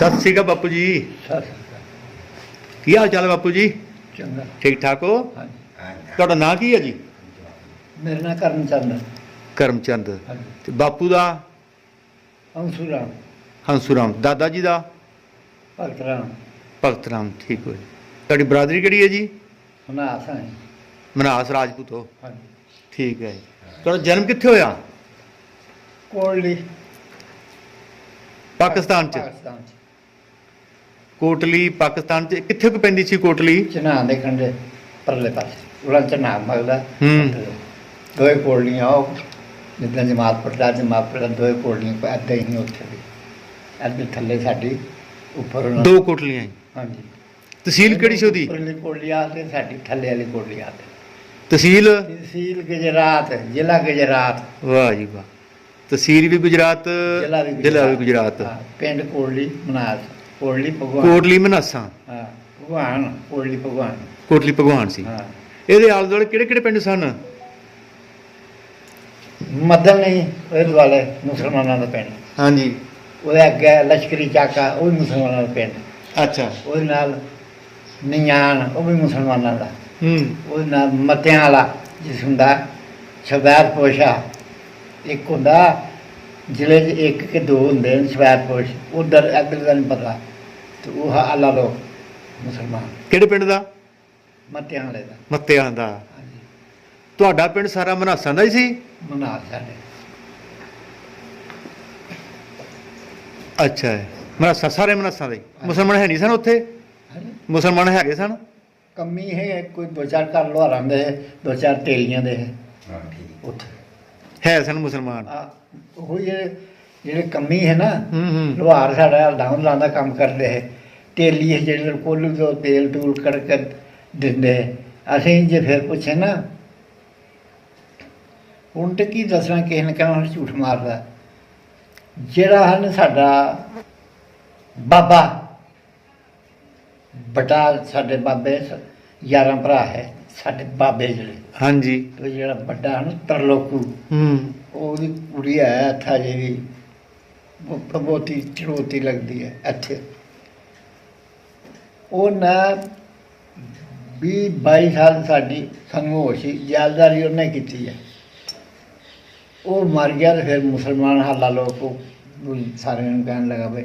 सत श्री अकाल बापू जी। की हाल चाल है बापू जी? चंगा ठीक ठाक हो? हाँ ਤੁਹਾਡਾ ਨਾਂ ਕੀ ਹੈ ਜੀ? मेरा नाम करमचंद ਕਰਮਚੰਦ। हाँ ਤੇ ਬਾਪੂ ਦਾ? अंशुराम ਹੰਸੂਰਾਮ। ਦਾਦਾ ਜੀ ਦਾ? भगत राम ਭਗਤ ਰਾਮ। ਠੀਕ ਹੋ ਜੀ। ਤੁਹਾਡੀ ਬਰਾਦਰੀ ਕਿਹੜੀ ਹੈ ਜੀ? हनास है ਮਨਹਾਸ ਰਾਜਪੂਤ ਹੋ? हाँ ਠੀਕ ਹੈ ਜੀ। ਤੁਹਾਡਾ ਜਨਮ ਕਿੱਥੇ ਹੋਇਆ? कोटली ਪਾਕਿਸਤਾਨ ਚ? पाकिस्तान च ਕੋਟਲੀ ਪਾਕਿਸਤਾਨ ਚ ਕਿੱਥੇ ਕੁ ਪੈਂਦੀ ਸੀ ਕੋਟਲੀ? चनाह दे कंढे परले पासे उड़ा चनाह मगदा हम्म। दो कोटलियां जितना जमात पड़ता दो कोटलियां ऐदा ही उत्थे भी ऐदे थल्ले साडी उपर ਦੋ ਕੋਟਲੀਆਂ ਜੀ। हाँ जी ਤਹਿਸੀਲ ਕਿਹੜੀ ਸੀ ਉਹਦੀ? उपरली कोटली आते साडी थल्ले वाली कोटली आते ਤਹਿਸੀਲ? तहसील गुजरात जिला गुजरात ਵਾਹ ਜੀ ਵਾਹ। ਤਹਿਸੀਲ ਵੀ ਗੁਜਰਾਤ, ਜ਼ਿਲ੍ਹਾ ਵੀ ਗੁਜਰਾਤ। हाँ, पिंड कोटली मनास कोटली भगवान ਕੋਟਲੀ ਮਨਾਸਾਂ। हाँ भगवान कोटली भगवान ਕੋਟਲੀ ਭਗਵਾਨ ਸੀ। हाँ ਇਹਦੇ ਆਲੇ ਦੁਆਲੇ ਕਿਹੜੇ ਕਿਹੜੇ ਪਿੰਡ ਸਨ? मदन नहीं ਉਹਦੇ ਵਾਲੇ ਮੁਸਲਮਾਨਾਂ ਦਾ ਪਿੰਡ ਹਾਂਜੀ। ਉਹਦੇ ਅੱਗੇ ਲਸ਼ਕਰੀ ਚਾਕਾ ਉਹ ਵੀ ਮੁਸਲਮਾਨਾਂ ਦਾ ਪਿੰਡ ਅੱਛਾ। ਉਹਦੇ ਨਾਲ ਨਿਆਣ ਉਹ ਵੀ ਮੁਸਲਮਾਨਾਂ ਦਾ ਹੂੰ। ਉਹਦੇ ਨਾਲ ਮੱਤਿਆਂ ਵਾਲਾ ਜਿਸ ਹੁੰਦਾ ਸ਼ਬੈਰ ਪੋਸ਼ਾ ਇੱਕ ਹੁੰਦਾ ਜ਼ਿਲ੍ਹੇ 'ਚ ਇੱਕ ਕਿ ਦੋ ਹੁੰਦੇ ਨੇ ਸ਼ਬੈਰ ਪੋਸ਼ ਉਧਰ ਇੱਧਰ ਦਾ ਨਹੀਂ ਪਤਾ ਤੇ ਉਹ ਅੱਲਾ ਲੋਕ ਮੁਸਲਮਾਨ ਕਿਹੜੇ ਪਿੰਡ ਦਾ? ਮੱਤਿਆਂ ਵਾਲੇ ਦਾ ਮੱਤਿਆਂ ਦਾ। ਹਾਂਜੀ ਤੁਹਾਡਾ ਪਿੰਡ ਸਾਰਾ ਮਨਾਸਾਂ ਦਾ ਹੀ ਸੀ? ਮਨਾਸ ਸਾਡੇ ਅੱਛਾ ਹੈ। ਮਨਾਸਾਂ ਸਾਰੇ ਮਨਾਸਾਂ ਦੇ? ਮੁਸਲਮਾਨ ਹੈ ਨਹੀਂ ਸਨ ਉੱਥੇ? ਹਾਂਜੀ ਮੁਸਲਮਾਨ ਹੈਗੇ ਸਨ? ਕਮੀ ਹੈ ਕੋਈ ਦੋ ਚਾਰ ਘਰ ਲੋਹਾਰਾਂ ਦੇ ਦੋ ਚਾਰ ਤੇਲੀਆਂ ਦੇ ਉੱਥੇ ਹੈ ਸਨ ਮੁਸਲਮਾਨ? ਉਹ ਜਿਹੜੇ ਕਮੀ ਹੈ ਨਾ ਹੂੰ। ਲੋਹਾਰ ਸਾਡਾ ਹਲਦਾਂ ਲਾਉਂਦਾ ਕੰਮ ਕਰਦੇ ਹੈ ਤੇਲੀ ਹੈ ਜਿਹੜੇ ਕੋਲੂ ਤੋਂ ਤੇਲ ਤੂਲ ਕੜਕ ਦਿੰਦੇ ਅਸੀਂ ਜੇ ਫਿਰ ਪੁੱਛੇ ਨਾ ਹੁਣ ਤੇ ਕੀ ਦੱਸਣਾ ਕਿਸੇ ਨੇ ਕਹਿਣਾ ਝੂਠ ਮਾਰਦਾ ਜਿਹੜਾ ਹਨ ਸਾਡਾ ਬਾਬਾ ਬਟਾ ਸਾਡੇ ਬਾਬੇ 11 ਭਰਾ ਹੈ ਸਾਡੇ ਬਾਬੇ ਜਿਹੜੇ ਹਾਂਜੀ। ਤੇ ਜਿਹੜਾ ਵੱਡਾ ਹਨ ਤਰਲੋਕੂ ਹੂੰ। ਉਹਦੀ ਕੁੜੀ ਹੈ ਇੱਥੇ ਜਿਹੜੀ ਬਹੁਤੀ ਚੜੋਤੀ ਲੱਗਦੀ ਹੈ ਇੱਥੇ ਉਹ ਨਾ 20-22 ਸਾਲ ਸਾਡੀ ਸਾਨੂੰ ਹੋਸ਼ ਸੀ ਜਾਲਦਾਰੀ ਉਹਨੇ ਕੀਤੀ ਹੈ ਉਹ ਮਰ ਗਿਆ ਤੇ ਫਿਰ ਮੁਸਲਮਾਨ ਹਾਲਾ ਲੋਕ ਉਹ ਸਾਰਿਆਂ ਨੂੰ ਕਹਿਣ ਲੱਗਾ ਬਈ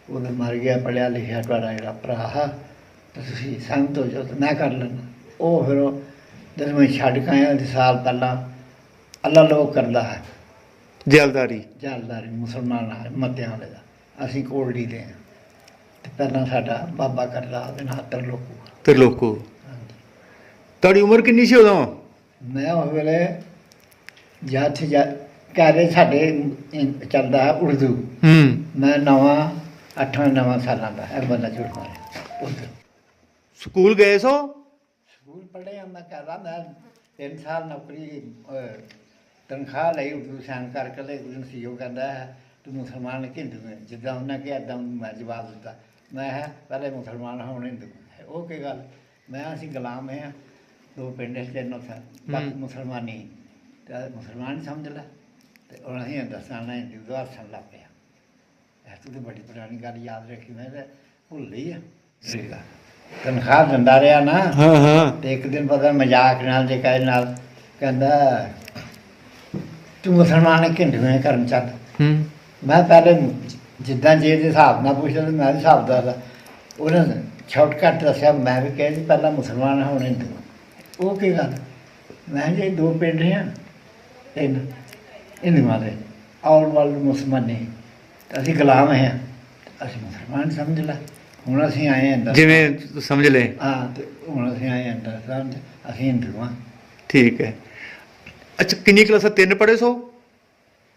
ਉਹਦਾ ਮਰ ਗਿਆ ਪੜ੍ਹਿਆ ਲਿਖਿਆ ਤੁਹਾਡਾ ਜਿਹੜਾ ਭਰਾ ਹੈ ਤੁਸੀਂ ਸੰਤ ਹੋ ਜਾਓ ਤੇ ਮੈਂ ਕਰ ਲੈਂਦਾ ਉਹ ਫਿਰ ਜਦੋਂ ਮੈਂ ਛੱਡ ਕੇ ਆਇਆ ਤੇ ਸਾਲ ਪਹਿਲਾਂ ਅੱਲਾ ਲੋਕ ਕਰਦਾ ਹੈ ਜੈਲਦਾਰੀ? ਜਲਦਾਰੀ ਮੁਸਲਮਾਨ ਹੈ ਮੱਤਿਆਂ ਵਾਲੇ ਦਾ ਅਸੀਂ ਕੋਲਡੀ ਦੇ ਹਾਂ ਤੇ ਪਹਿਲਾਂ ਸਾਡਾ ਬਾਬਾ ਕਰਦਾ ਉਹਦੇ ਨਾਲ ਤਰਲੋਕੂ ਤੇ ਲੋਕੋ। ਹਾਂਜੀ ਤੁਹਾਡੀ ਉਮਰ ਕਿੰਨੀ ਸੀ ਉਦੋਂ? ਮੈਂ ਉਸ ਵੇਲੇ ਜੱਥ ਘਰੇ ਸਾਡੇ ਚੱਲਦਾ ਹੈ ਉਰਦੂ ਹੂੰ। ਮੈਂ 8ਵਾਂ ਸਾਲਾਂ ਦਾ ਇਹ ਬੰਦਾ ਝੂਠ ਮਾਰਿਆ ਉਰਦੂ ਸਕੂਲ ਗਏ ਸੋ? ਸਕੂਲ ਪੜ੍ਹੇ ਮੈਂ ਕਰਦਾ ਮੈਂ 3 ਸਾਲ ਨੌਕਰੀ ਤਨਖਾਹ ਲਈ ਉਰਦੂ ਸਾਨ ਕਰਕੇ ਲੈ ਗੁਰੂ ਸੀ ਉਹ ਕਹਿੰਦਾ ਹੈ ਤੂੰ ਮੁਸਲਮਾਨ ਕਿ ਹਿੰਦੂ ਹੈ ਜਿੱਦਾਂ ਉਹਨਾਂ ਕਿਹਾ ਇੱਦਾਂ ਮੈਂ ਜਵਾਬ ਦਿੱਤਾ ਮੈਂ ਹੈ ਪਹਿਲੇ ਮੁਸਲਮਾਨ ਹਾਂ ਹੁਣ ਹਿੰਦੂ ਹੈ ਉਹ ਕੀ ਗੱਲ ਮੈਂ ਅਸੀਂ ਗੁਲਾਮ ਹੈ ਦੋ ਪਿੰਡ ਤਿੰਨੋਂ ਸਨ ਬਾਕੀ ਮੁਸਲਮਾਨੀ ਤੇ ਮੁਸਲਮਾਨ ਸਮਝ ਲੈ ਤੇ ਹੁਣ ਅਸੀਂ ਦੱਸਣਾ ਹਿੰਦੂ ਦਾ ਹੱਸਣ ਲੱਗ ਪਿਆ ਇਹ ਤੂੰ ਤਾਂ ਬੜੀ ਪੁਰਾਣੀ ਗੱਲ ਯਾਦ ਰੱਖੀ ਮੈਂ ਤਾਂ ਭੁੱਲ ਲਈ ਆ ਸੀਗਾ ਤਨਖਾਹ ਦਿੰਦਾ ਰਿਹਾ ਨਾ ਹਾਂ ਹਾਂ। ਤੇ ਇੱਕ ਦਿਨ ਪਤਾ ਮਜ਼ਾਕ ਨਾਲ ਜੇ ਕਹੇ ਨਾਲ ਕਹਿੰਦਾ ਤੂੰ ਮੁਸਲਮਾਨ ਹੈ ਕਿ ਹਿੰਦੂ ਹੈ ਕਰਮਚੰਦ ਹੂੰ। ਮੈਂ ਪਹਿਲੇ ਜਿੱਦਾਂ ਜੇ ਦੇ ਹਿਸਾਬ ਨਾਲ ਪੁੱਛਦਾ ਮੈਂ ਵੀ ਹਿਸਾਬ ਦੱਸਦਾ ਉਹਨੇ ਸ਼ਾਰਟਕੱਟ ਦੱਸਿਆ ਮੈਂ ਵੀ ਕਿਹਾ ਜੀ ਪਹਿਲਾਂ ਮੁਸਲਮਾਨ ਹੁਣ ਹਿੰਦੂ ਉਹ ਕੀ ਗੱਲ ਮੈਂ ਜੇ ਦੋ ਪਿੰਡ ਹੈ ਤਿੰਨ ਹਿੰਦੂਆਂ ਦੇ ਆਉਣ ਵਾਲੇ ਮੁਸਲਮਾਨ ਨਹੀਂ ਤਾਂ ਅਸੀਂ ਗੁਲਾਮ ਹੈ ਅਸੀਂ ਮੁਸਲਮਾਨ ਸਮਝ ਲੈ ਹੁਣ ਅਸੀਂ ਆਏ ਹਾਂ ਅੰਦਰ ਜਿਵੇਂ ਤੂੰ ਸਮਝ ਲੈ। ਹਾਂ ਤੇ ਹੁਣ ਅਸੀਂ ਆਏ ਹਾਂ ਅੰਦਰ ਸਮਝ ਅਸੀਂ ਹਿੰਦੂ ਹਾਂ ਠੀਕ ਹੈ। ਅੱਛਾ ਕਿੰਨੀ ਕਲਾਸਾਂ? 3 ਪੜ੍ਹੇ ਸੋ?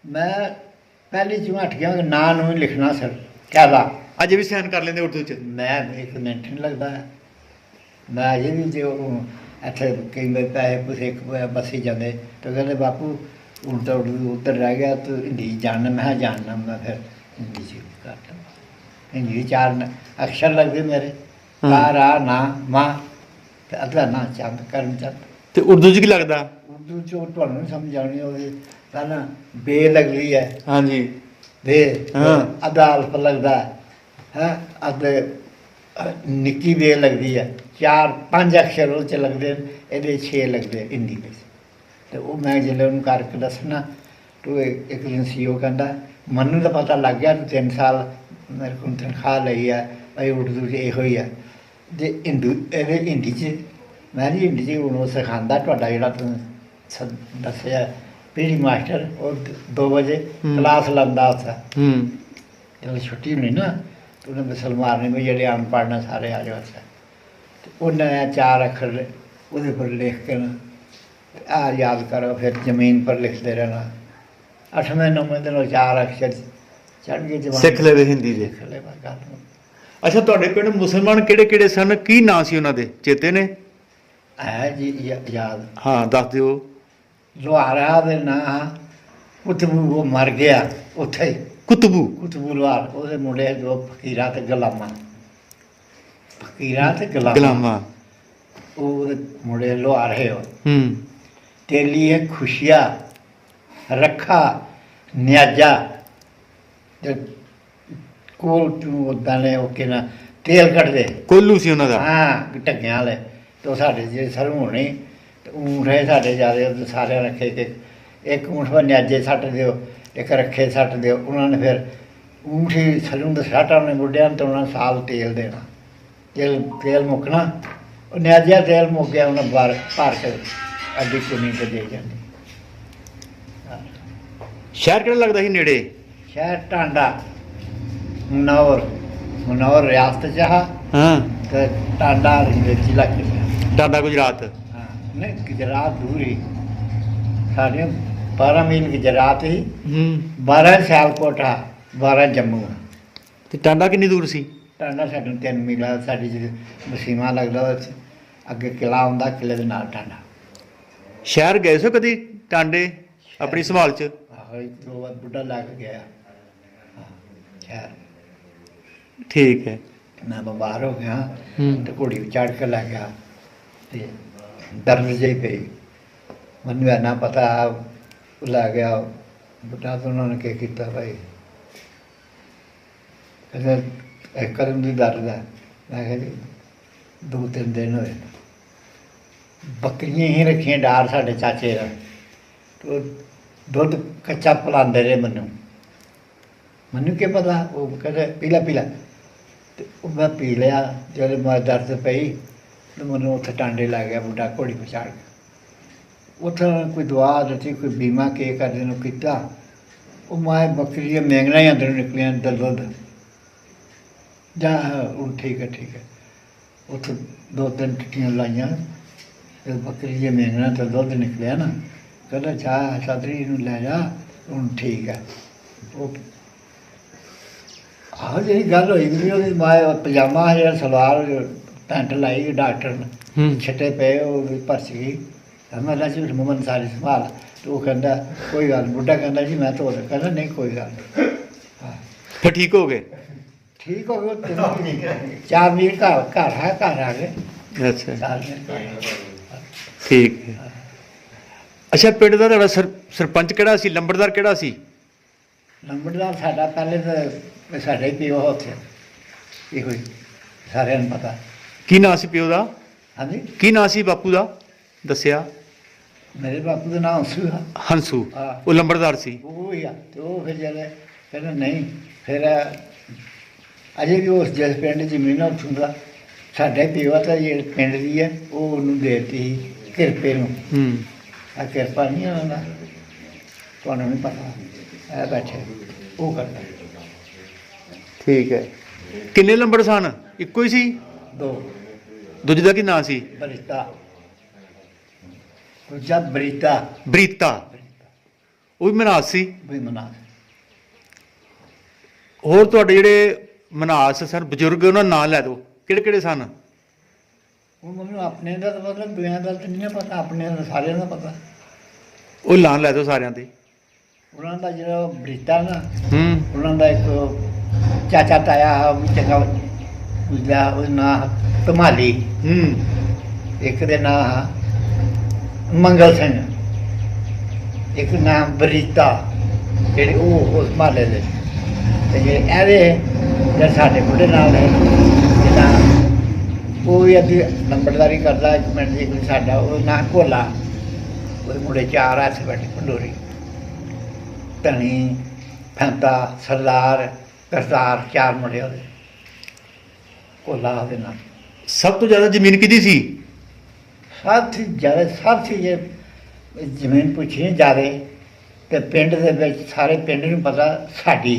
ਮੈਂ ਪਹਿਲੀ ਚ ਹਟ ਗਿਆ ਨਾਂ ਨੂੰ ਹੀ ਲਿਖਣਾ ਸਰ ਕਹਿਦਾ ਅੱਜ ਵੀ ਸਿਆਣ ਕਰ ਲੈਂਦੇ ਉਰਦੂ ਚ? ਮੈਂ ਇੱਕ ਮਿੰਟ ਨਹੀਂ ਲੱਗਦਾ ਮੈਂ ਅਜੇ ਵੀ ਜੇ ਉਹ ਇੱਥੇ ਕਈ ਵਾਰ ਪੈਸੇ ਪੂਸੇ ਬੱਸੀ ਜਾਂਦੇ ਤਾਂ ਕਹਿੰਦੇ ਬਾਪੂ ਹੁਣ ਤਾਂ ਉੱਧਰ ਰਹਿ ਗਿਆ ਤੂੰ ਹਿੰਦੀ ਜਾਣਨਾ ਮੈਂ ਕਿਹਾ ਜਾਣਨਾ ਮੈਂ ਫਿਰ ਹਿੰਦੀ ਚ ਕਰ ਲਵਾਂ ਹਿੰਦੀ ਦੇ 4 ਅਕਸ਼ਰ ਲੱਗਦੇ ਮੇਰੇ ਕਾ ਰਾ ਨਾ ਮਾਂ ਤੇ ਅਗਲਾ ਨਾ ਚੰਦ ਕਰਮਚੰਦ ਤੇ ਉਰਦੂ ਚ ਕੀ ਲੱਗਦਾ? ਉਰਦੂ ਚ ਉਹ ਤੁਹਾਨੂੰ ਨਹੀਂ ਸਮਝ ਆਉਣੀ ਉਹਦੀ ਪਹਿਲਾਂ ਬੇ ਲੱਗਦੀ ਹੈ ਹਾਂਜੀ। ਬੇ ਹਾਂ। ਅਦਾ ਅਲਫ ਲੱਗਦਾ ਹੈ ਅੱਧ ਨਿੱਕੀ ਵੇਲ ਲੱਗਦੀ ਹੈ 4-5 ਅਕਸ਼ਰ ਉਹ 'ਚ ਲੱਗਦੇ ਨੇ, ਇਹਦੇ 6 ਲੱਗਦੇ ਹਿੰਦੀ ਵਿੱਚ। ਤੇ ਉਹ ਮੈਂ ਜਦੋਂ ਉਹਨੂੰ ਕਰਕੇ ਦੱਸਣਾ ਤੂੰ ਇੱਕ ਦਿਨ CEO ਕਹਿੰਦਾ ਮੈਨੂੰ ਤਾਂ ਪਤਾ ਲੱਗ ਗਿਆ ਤੂੰ 3 ਸਾਲ ਮੇਰੇ ਕੋਲ ਤਨਖਾਹ ਲਈ ਹੈ ਭਾਈ ਉਰਦੂ 'ਚ ਇਹੋ ਹੀ ਹੈ ਜੇ ਇਹਦੇ ਹਿੰਦੀ 'ਚ ਮੈਂ ਜੀ ਹਿੰਦੀ 'ਚ ਉਹਨੂੰ ਸਿਖਾਉਂਦਾ ਤੁਹਾਡਾ ਜਿਹੜਾ ਤੂੰ ਦੱਸਿਆ ਪੀੜੀ ਮਾਸਟਰ ਉਹ 2 ਵਜੇ ਕਲਾਸ ਲਾਉਂਦਾ ਉੱਥੇ ਜਦੋਂ ਛੁੱਟੀ ਹੋਣੀ ਨਾ ਤੇ ਉਹਨੇ ਮਿਸਲ ਮਾਰਨੀ ਵੀ ਜਿਹੜੇ ਅਨਪੜ੍ਹ ਨੇ ਸਾਰੇ ਆ ਜਾਓ ਉੱਥੇ ਤੇ ਉਹਨੇ 4 ਅੱਖਰ ਉਹਦੇ ਪਰ ਲਿਖ ਕੇ ਨਾ ਆ याद करो फिर ज़मीन पर लिखते रहना 8वें 9वें दिन 4 अक्षर चढ़ गए जवान ਸਿੱਖ ਲਵੇ ਹਿੰਦੀ ਦੇ। लिख ले बस गल ਅੱਛਾ ਤੁਹਾਡੇ ਪਿੰਡ ਮੁਸਲਮਾਨ ਕਿਹੜੇ ਕਿਹੜੇ ਸਨ, ਕੀ ਨਾਂ ਸੀ ਉਹਨਾਂ ਦੇ, ਚੇਤੇ ਨੇ? है जी याद ਹਾਂ ਦੱਸ ਦਿਓ। लोहारा दे ना कुतबू वो मर गया उत्थे ਕੁਤਬੂ। कुतबू लोहार ਉਹਦੇ ਮੁੰਡੇ ਦੋ ਫਕੀਰਾਂ ਤੇ ਗੁਲਾਮਾਂ ਗੁਲਾਮਾਂ ਉਹਦੇ ਮੁੰਡੇ ਲੋਹਾਰ ਹੈ ਉਹ ਹੂੰ तेली है खुशिया रखा न्याजा कोल उदा ने ओके ना तेल कटदे ਕੋਲੂ ਸੀ ਉਹਨਾਂ ਦਾ। हाँ ढग्गियां वाले तो साढ़े जे सरु होनी तो ऊँट है साढ़े ज्यादा सारे रखे के एक ऊँट पर न्याजे सट दिओ एक रखे सट दिओ उन्होंने फिर ऊँट ही सरु का सट अपने बुढ़िया तो उन्होंने साल तेल देना तेल मुकना न्याजा तेल मुक गया उन्हें भर के ਅੱਡੀ ਕੁਣੀ ਤੇ ਦੇ ਜਾਂਦੀ। ਸ਼ਹਿਰ ਕਿਹੜਾ ਲੱਗਦਾ ਸੀ ਨੇੜੇ? ਸ਼ਹਿਰ ਟਾਂਡਾ ਮਨੌਰ ਰਿਆਸਤ ਚ ਆ ਹਾਂ ਤੇ ਟਾਂਡਾ ਜ਼ਿਲ੍ਹਾ ਚ ਟਾਂਡਾ ਗੁਜਰਾਤ। ਹਾਂ ਨਹੀਂ ਗੁਜਰਾਤ ਦੂਰ ਹੀ ਸਾਡੇ 12 ਮੀਲ ਗੁਜਰਾਤ ਹੀ 12 ਸਿਆਲਕੋਟ ਆ 12 ਜੰਮੂ ਆ ਤੇ ਟਾਂਡਾ ਕਿੰਨੀ ਦੂਰ ਸੀ? ਟਾਂਡਾ ਸਾਡੇ 3 ਮੀਲ ਆ ਸਾਡੀ ਜਿਹੜੀ ਵਸੀਮਾ ਲੱਗਦਾ ਉਹਦੇ 'ਚ ਅੱਗੇ ਕਿਲ੍ਹਾ ਹੁੰਦਾ ਕਿਲ੍ਹੇ ਦੇ ਨਾਲ ਟਾਂਡਾ। ਸ਼ਹਿਰ ਗਏ ਸੋ ਕਦੀ ਟਾਂਡੇ ਆਪਣੀ ਸੰਭਾਲ ਚ? ਆਹੋ ਇੱਕ ਦੋ ਵਾਰ ਬੁੱਢਾ ਲੱਗ ਗਿਆ ਸ਼ਹਿਰ ਠੀਕ ਹੈ। ਮੈਂ ਬਿਮਾਰ ਹੋ ਗਿਆ ਹੂੰ ਤੇ ਘੋੜੀ ਚੜ੍ਹ ਕੇ ਲੈ ਗਿਆ ਤੇ ਦਰਦ ਜਿਹੀ ਪਈ ਮੈਨੂੰ ਇੰਨਾ ਪਤਾ ਲੈ ਗਿਆ ਬੁੱਢਾ ਤੋਂ ਉਹਨਾਂ ਨੇ ਕੀ ਕੀਤਾ ਭਾਈ ਕਹਿੰਦੇ ਇੱਕ ਕਦਮ ਦੀ ਦਰਦ ਹੈ ਮੈਂ ਕਿਹਾ ਜੀ 2-3 ਦਿਨ ਹੋਏ ਬੱਕਰੀਆਂ ਹੀ ਰੱਖੀਆਂ ਡਾਰ ਸਾਡੇ ਚਾਚੇ ਦਾ ਤੇ ਦੁੱਧ ਕੱਚਾ ਪਿਲਾਉਂਦੇ ਰਹੇ ਮੈਨੂੰ ਕੀ ਪਤਾ ਉਹ ਕਹਿੰਦੇ ਪੀਲਾ ਤੇ ਉਹ ਮੈਂ ਪੀ ਲਿਆ ਜਦੋਂ ਮੈਂ ਦਰਦ ਪਈ ਤੇ ਮੈਨੂੰ ਉੱਥੇ ਟਾਂਡੇ ਲੱਗ ਗਿਆ ਬੁੱਢਾ ਘੋੜੀ ਪਛਾੜ ਕੇ ਉੱਥੇ ਕੋਈ ਦਵਾ ਦਿੱਤੀ ਕੋਈ ਬੀਮਾ ਕੇ ਕਰਦੇ ਨੂੰ ਕੀਤਾ ਉਹ ਮੈਂ ਬੱਕਰੀਆਂ ਮਹਿੰਗਣਾ ਹੀ ਅੰਦਰੋਂ ਨਿਕਲੀਆਂ ਦੁੱਧ ਜਾ ਉਹ ਠੀਕ ਹੈ ਉੱਥੇ 2-3 ਟਿੱਕੀਆਂ ਲਾਈਆਂ ਤੇ ਬੱਕਰੀ ਜੇ ਮਹਿੰਗਣਾ ਤਾਂ ਦੁੱਧ ਨਿਕਲਿਆ ਨਾ ਕਹਿੰਦਾ ਚਾਹ ਛਾਤਰੀ ਨੂੰ ਲੈ ਜਾ ਹੁਣ ਠੀਕ ਹੈ ਉਹ ਆਹ ਜਿਹੜੀ ਗੱਲ ਹੋਈ ਵੀ ਉਹਦੀ ਮਾਂ ਪਜਾਮਾ ਜਿਹੜਾ ਸਲਵਾਰ ਪੈਂਟ ਲਾਈ ਡਾਕਟਰ ਨੇ ਛੱਟੇ ਪਏ ਉਹ ਵੀ ਭਰਸ ਗਈ ਮੈਂ ਕਿਹਾ ਜੀ ਮੁਹੰਮਦ ਸਾਰੀ ਸੰਭਾਲ ਤੇ ਉਹ ਕਹਿੰਦਾ ਕੋਈ ਗੱਲ ਬੁੱਢਾ ਕਹਿੰਦਾ ਜੀ ਮੈਂ ਧੋ ਦੇ ਕਹਿੰਦਾ ਨਹੀਂ ਕੋਈ ਗੱਲ ਨਹੀਂ ਫਿਰ ਠੀਕ ਹੋ ਗਏ? ਠੀਕ ਹੋ ਗਏ 4 ਮੀਲ ਘਰ ਆ ਗਏ। ਅੱਛਾ ਠੀਕ ਹੈ। ਅੱਛਾ ਪਿੰਡ ਦਾ ਤੁਹਾਡਾ ਸਰਪੰਚ ਕਿਹੜਾ ਸੀ, ਲੰਬੜਦਾਰ ਕਿਹੜਾ ਸੀ? ਲੰਬੜਦਾਰ ਸਾਡਾ ਪਹਿਲੇ ਤਾਂ ਸਾਡੇ ਪਿਓ ਉੱਥੇ ਇਹੋ ਹੀ ਸਾਰਿਆਂ ਨੂੰ ਪਤਾ। ਕੀ ਨਾਂ ਸੀ ਪਿਓ ਦਾ? ਹਾਂਜੀ ਕੀ ਨਾਂ ਸੀ ਬਾਪੂ ਦਾ ਦੱਸਿਆ? ਮੇਰੇ ਬਾਪੂ ਦਾ ਨਾਮ ਹੰਸੂ ਆ। ਹੰਸੂ ਹਾਂ। ਉਹ ਲੰਬੜਦਾਰ ਸੀ? ਉਹ ਹੀ ਆ ਤੇ ਉਹ ਫਿਰ ਜਦੋਂ ਕਹਿੰਦਾ ਨਹੀਂ ਫਿਰ ਅਜੇ ਵੀ ਉਸ ਜਿਸ ਪਿੰਡ ਜ਼ਮੀਨ ਆ ਉੱਥੋਂ ਦਾ ਸਾਡੇ ਪਿਓ ਤਾਂ ਜਿਹੜੇ ਪਿੰਡ ਦੀ ਹੈ ਉਹ ਉਹਨੂੰ ਦੇ ਦਿੱਤੀ ਸੀ ਕਿਰਪੇ ਨੂੰ। ਆ ਕਿਰਪਾ ਨਹੀਂ ਆਉਂਦਾ ਤੁਹਾਨੂੰ ਨਹੀਂ ਪਤਾ ਇਹ ਬੈਠੇ ਉਹ ਕਰਦਾ। ਠੀਕ ਹੈ। ਕਿੰਨੇ ਲੰਬੜ ਸਨ? ਇੱਕੋ ਹੀ ਸੀ? 2 ਦੂਜੇ ਦਾ ਕੀ ਨਾਂ ਸੀ? ਬਰੀਤਾ ਦੂਜਾ ਬਰੀਤਾ ਬਰੀਤਾ ਉਹ ਵੀ ਮਨਾਸ ਸੀ? ਵੀ ਮਨਾ ਹੋਰ ਤੁਹਾਡੇ ਜਿਹੜੇ ਮਨਾਸ ਸਨ ਬਜ਼ੁਰਗ ਉਹਨਾਂ ਦਾ ਨਾਂ ਲੈ ਦਿਓ ਕਿਹੜੇ ਕਿਹੜੇ ਸਨ? ਉਹ ਮੈਨੂੰ ਆਪਣੇ ਦਾ ਤਾਂ ਮਤਲਬ ਦੁਨੀਆਂ ਦਾ ਤਾਂ ਨਹੀਂ ਪਤਾ ਆਪਣੇ ਦਾ ਸਾਰਿਆਂ ਦਾ ਪਤਾ। ਉਹ ਨਾਂ ਲੈ ਦਿਓ ਸਾਰਿਆਂ ਦੇ। ਉਹਨਾਂ ਦਾ ਜਿਹੜਾ ਬਰੀਤਾ ਨਾ ਹੂੰ ਉਹਨਾਂ ਦਾ ਇੱਕ ਚਾਚਾ ਤਾਇਆ ਚੰਗਾ ਉਹਦਾ ਉਹ ਨਾਂ ਧਮਾਲੀ। ਇੱਕ ਦੇ ਨਾਂ ਮੰਗਲ ਸਿੰਘ ਇੱਕ ਨਾਮ ਬਰੀਤਾ ਜਿਹੜੇ ਉਹ ਉਸ ਮਹੱਲੇ ਦੇ ਤੇ ਜਿਹੜੇ ਇਹਦੇ ਜਾਂ ਸਾਡੇ ਬੁੱਢੇ ਨਾਲ ਹੈ ਜਿੱਦਾਂ ਉਹ ਵੀ ਅੱਧੀ ਨੰਬਰਦਾਰੀ ਕਰਦਾ ਇੱਕ ਮਿੰਟ ਦੀ ਕੋਈ ਸਾਡਾ ਉਹ ਨਾਂ ਭੋਲਾ ਉਹਦੇ ਮੁੰਡੇ ਚਾਰ ਹੱਥ ਬੈਠੇ ਪੰਡੋਰੀ ਧਣੀ ਫੈਂਤਾ ਸਰਦਾਰ ਕਰਤਾਰ ਚਾਰ ਮੁੰਡੇ ਉਹਦੇ ਭੋਲਾ ਉਹਦੇ ਨਾਲ ਸਭ ਤੋਂ ਜ਼ਿਆਦਾ ਜ਼ਮੀਨ ਕਿਹਦੀ ਸੀ? ਸਭ ਤੋਂ ਜ਼ਿਆਦਾ ਸਭ ਤੋਂ ਜੇ ਜ਼ਮੀਨ ਪੁੱਛੀ ਜ਼ਿਆਦਾ ਤੇ ਪਿੰਡ ਦੇ ਵਿੱਚ ਸਾਰੇ ਪਿੰਡ ਨੂੰ ਪਤਾ ਸਾਡੀ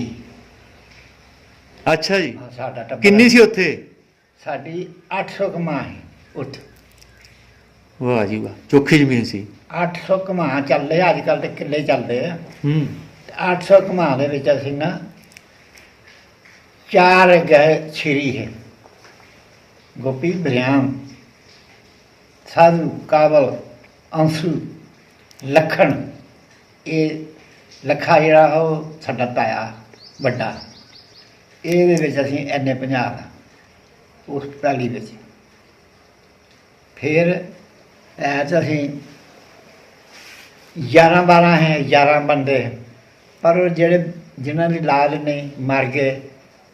ਅੱਛਾ ਜੀ, ਹਾਂ, ਸਾਡਾ ਟੱਬਰ ਕਿੰਨੀ ਸੀ ਉੱਥੇ? ਸਾਡੀ 800 ਕਮਾਂ ਹੈ ਉੱਥੇ ਵਾਹ ਜੀ ਵਾਹ, ਚੋਖੀ ਜ਼ਮੀਨ ਸੀ। 800 ਕਮਾਂ ਚੱਲਦੇ ਅੱਜ ਕੱਲ੍ਹ ਤੇ ਕਿੱਲੇ ਚੱਲਦੇ ਆ ਹੂੰ 800 ਕਮਾਂ ਦੇ ਵਿੱਚ ਅਸੀਂ ਨਾ 4 ਗਏ ਛਿਰੀ ਹੈ ਗੋਪੀ ਬਰਿਆਮ ਸਾਧੂ ਕਾਬਲ ਅੰਸੂ ਲਖਣ ਇਹ ਲੱਖਾ ਜਿਹੜਾ ਉਹ ਸਾਡਾ ਤਾਇਆ ਵੱਡਾ ਇਹਦੇ ਵਿੱਚ ਅਸੀਂ ਇੰਨੇ 50 ਉਸ ਪੈਲੀ ਵਿੱਚ ਫਿਰ ਐਸ ਅਸੀਂ 11-12 ਹੈ 11 ਬੰਦੇ ਪਰ ਉਹ ਜਿਹੜੇ ਜਿਨ੍ਹਾਂ ਦੀ ਲਾਲ ਨਹੀਂ ਮਰ ਗਏ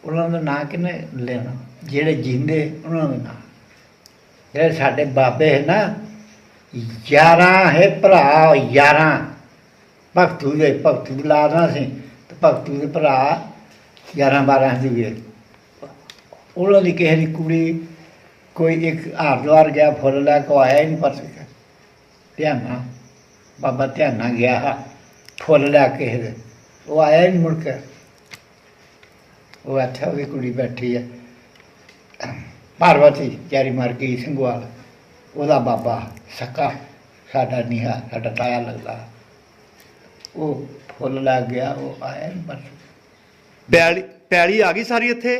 ਉਹਨਾਂ ਦਾ ਨਾਂ ਕਿਹਨੇ ਲੈਣਾ ਜਿਹੜੇ ਜਿੰਦੇ ਉਹਨਾਂ ਦਾ ਨਾਂ ਜਿਹੜੇ ਸਾਡੇ ਬਾਬੇ ਹੈ ਨਾ 11 ਹੈ ਭਰਾ 11 ਭਗਤੂ ਦੇ ਭਗਤੂ ਦੀ ਲਾਣਾ ਸੀ ਤੇ ਭਗਤੂ ਦੇ ਭਰਾ 11-12 ਸੀਗੇ ਉਹਨਾਂ ਦੀ ਕਿਸੇ ਦੀ ਕੁੜੀ ਕੋਈ ਇੱਕ ਹਰਿਦੁਆਰ ਗਿਆ ਫੁੱਲ ਲੈ ਕੇ ਆਇਆ ਹੀ ਨਹੀਂ ਪਰ ਸਕਿਆ ਧਿਆਨਾ ਬਾਬਾ ਧਿਆਨਾ ਗਿਆ ਫੁੱਲ ਲੈ ਕੇ ਕਿਸੇ ਦੇ ਉਹ ਆਇਆ ਹੀ ਨਹੀਂ ਮੁੜ ਕੇ ਉਹ ਇੱਥੇ ਉਹਦੀ ਕੁੜੀ ਬੈਠੀ ਹੈ ਪਾਰਵਤੀ ਚਾਰੀ ਮਰ ਗਈ ਸਿੰਘਵਾਲ ਉਹਦਾ ਬਾਬਾ ਸਕਾ ਸਾਡਾ ਨੀਹਾ ਸਾਡਾ ਤਾਇਆ ਲੱਗਦਾ ਉਹ ਫੁੱਲ ਲੱਗ ਗਿਆ ਉਹ ਆਇਆ ਨਹੀਂ ਬਸ ਪੈਲੀ ਆ ਗਈ ਸਾਰੀ ਇੱਥੇ?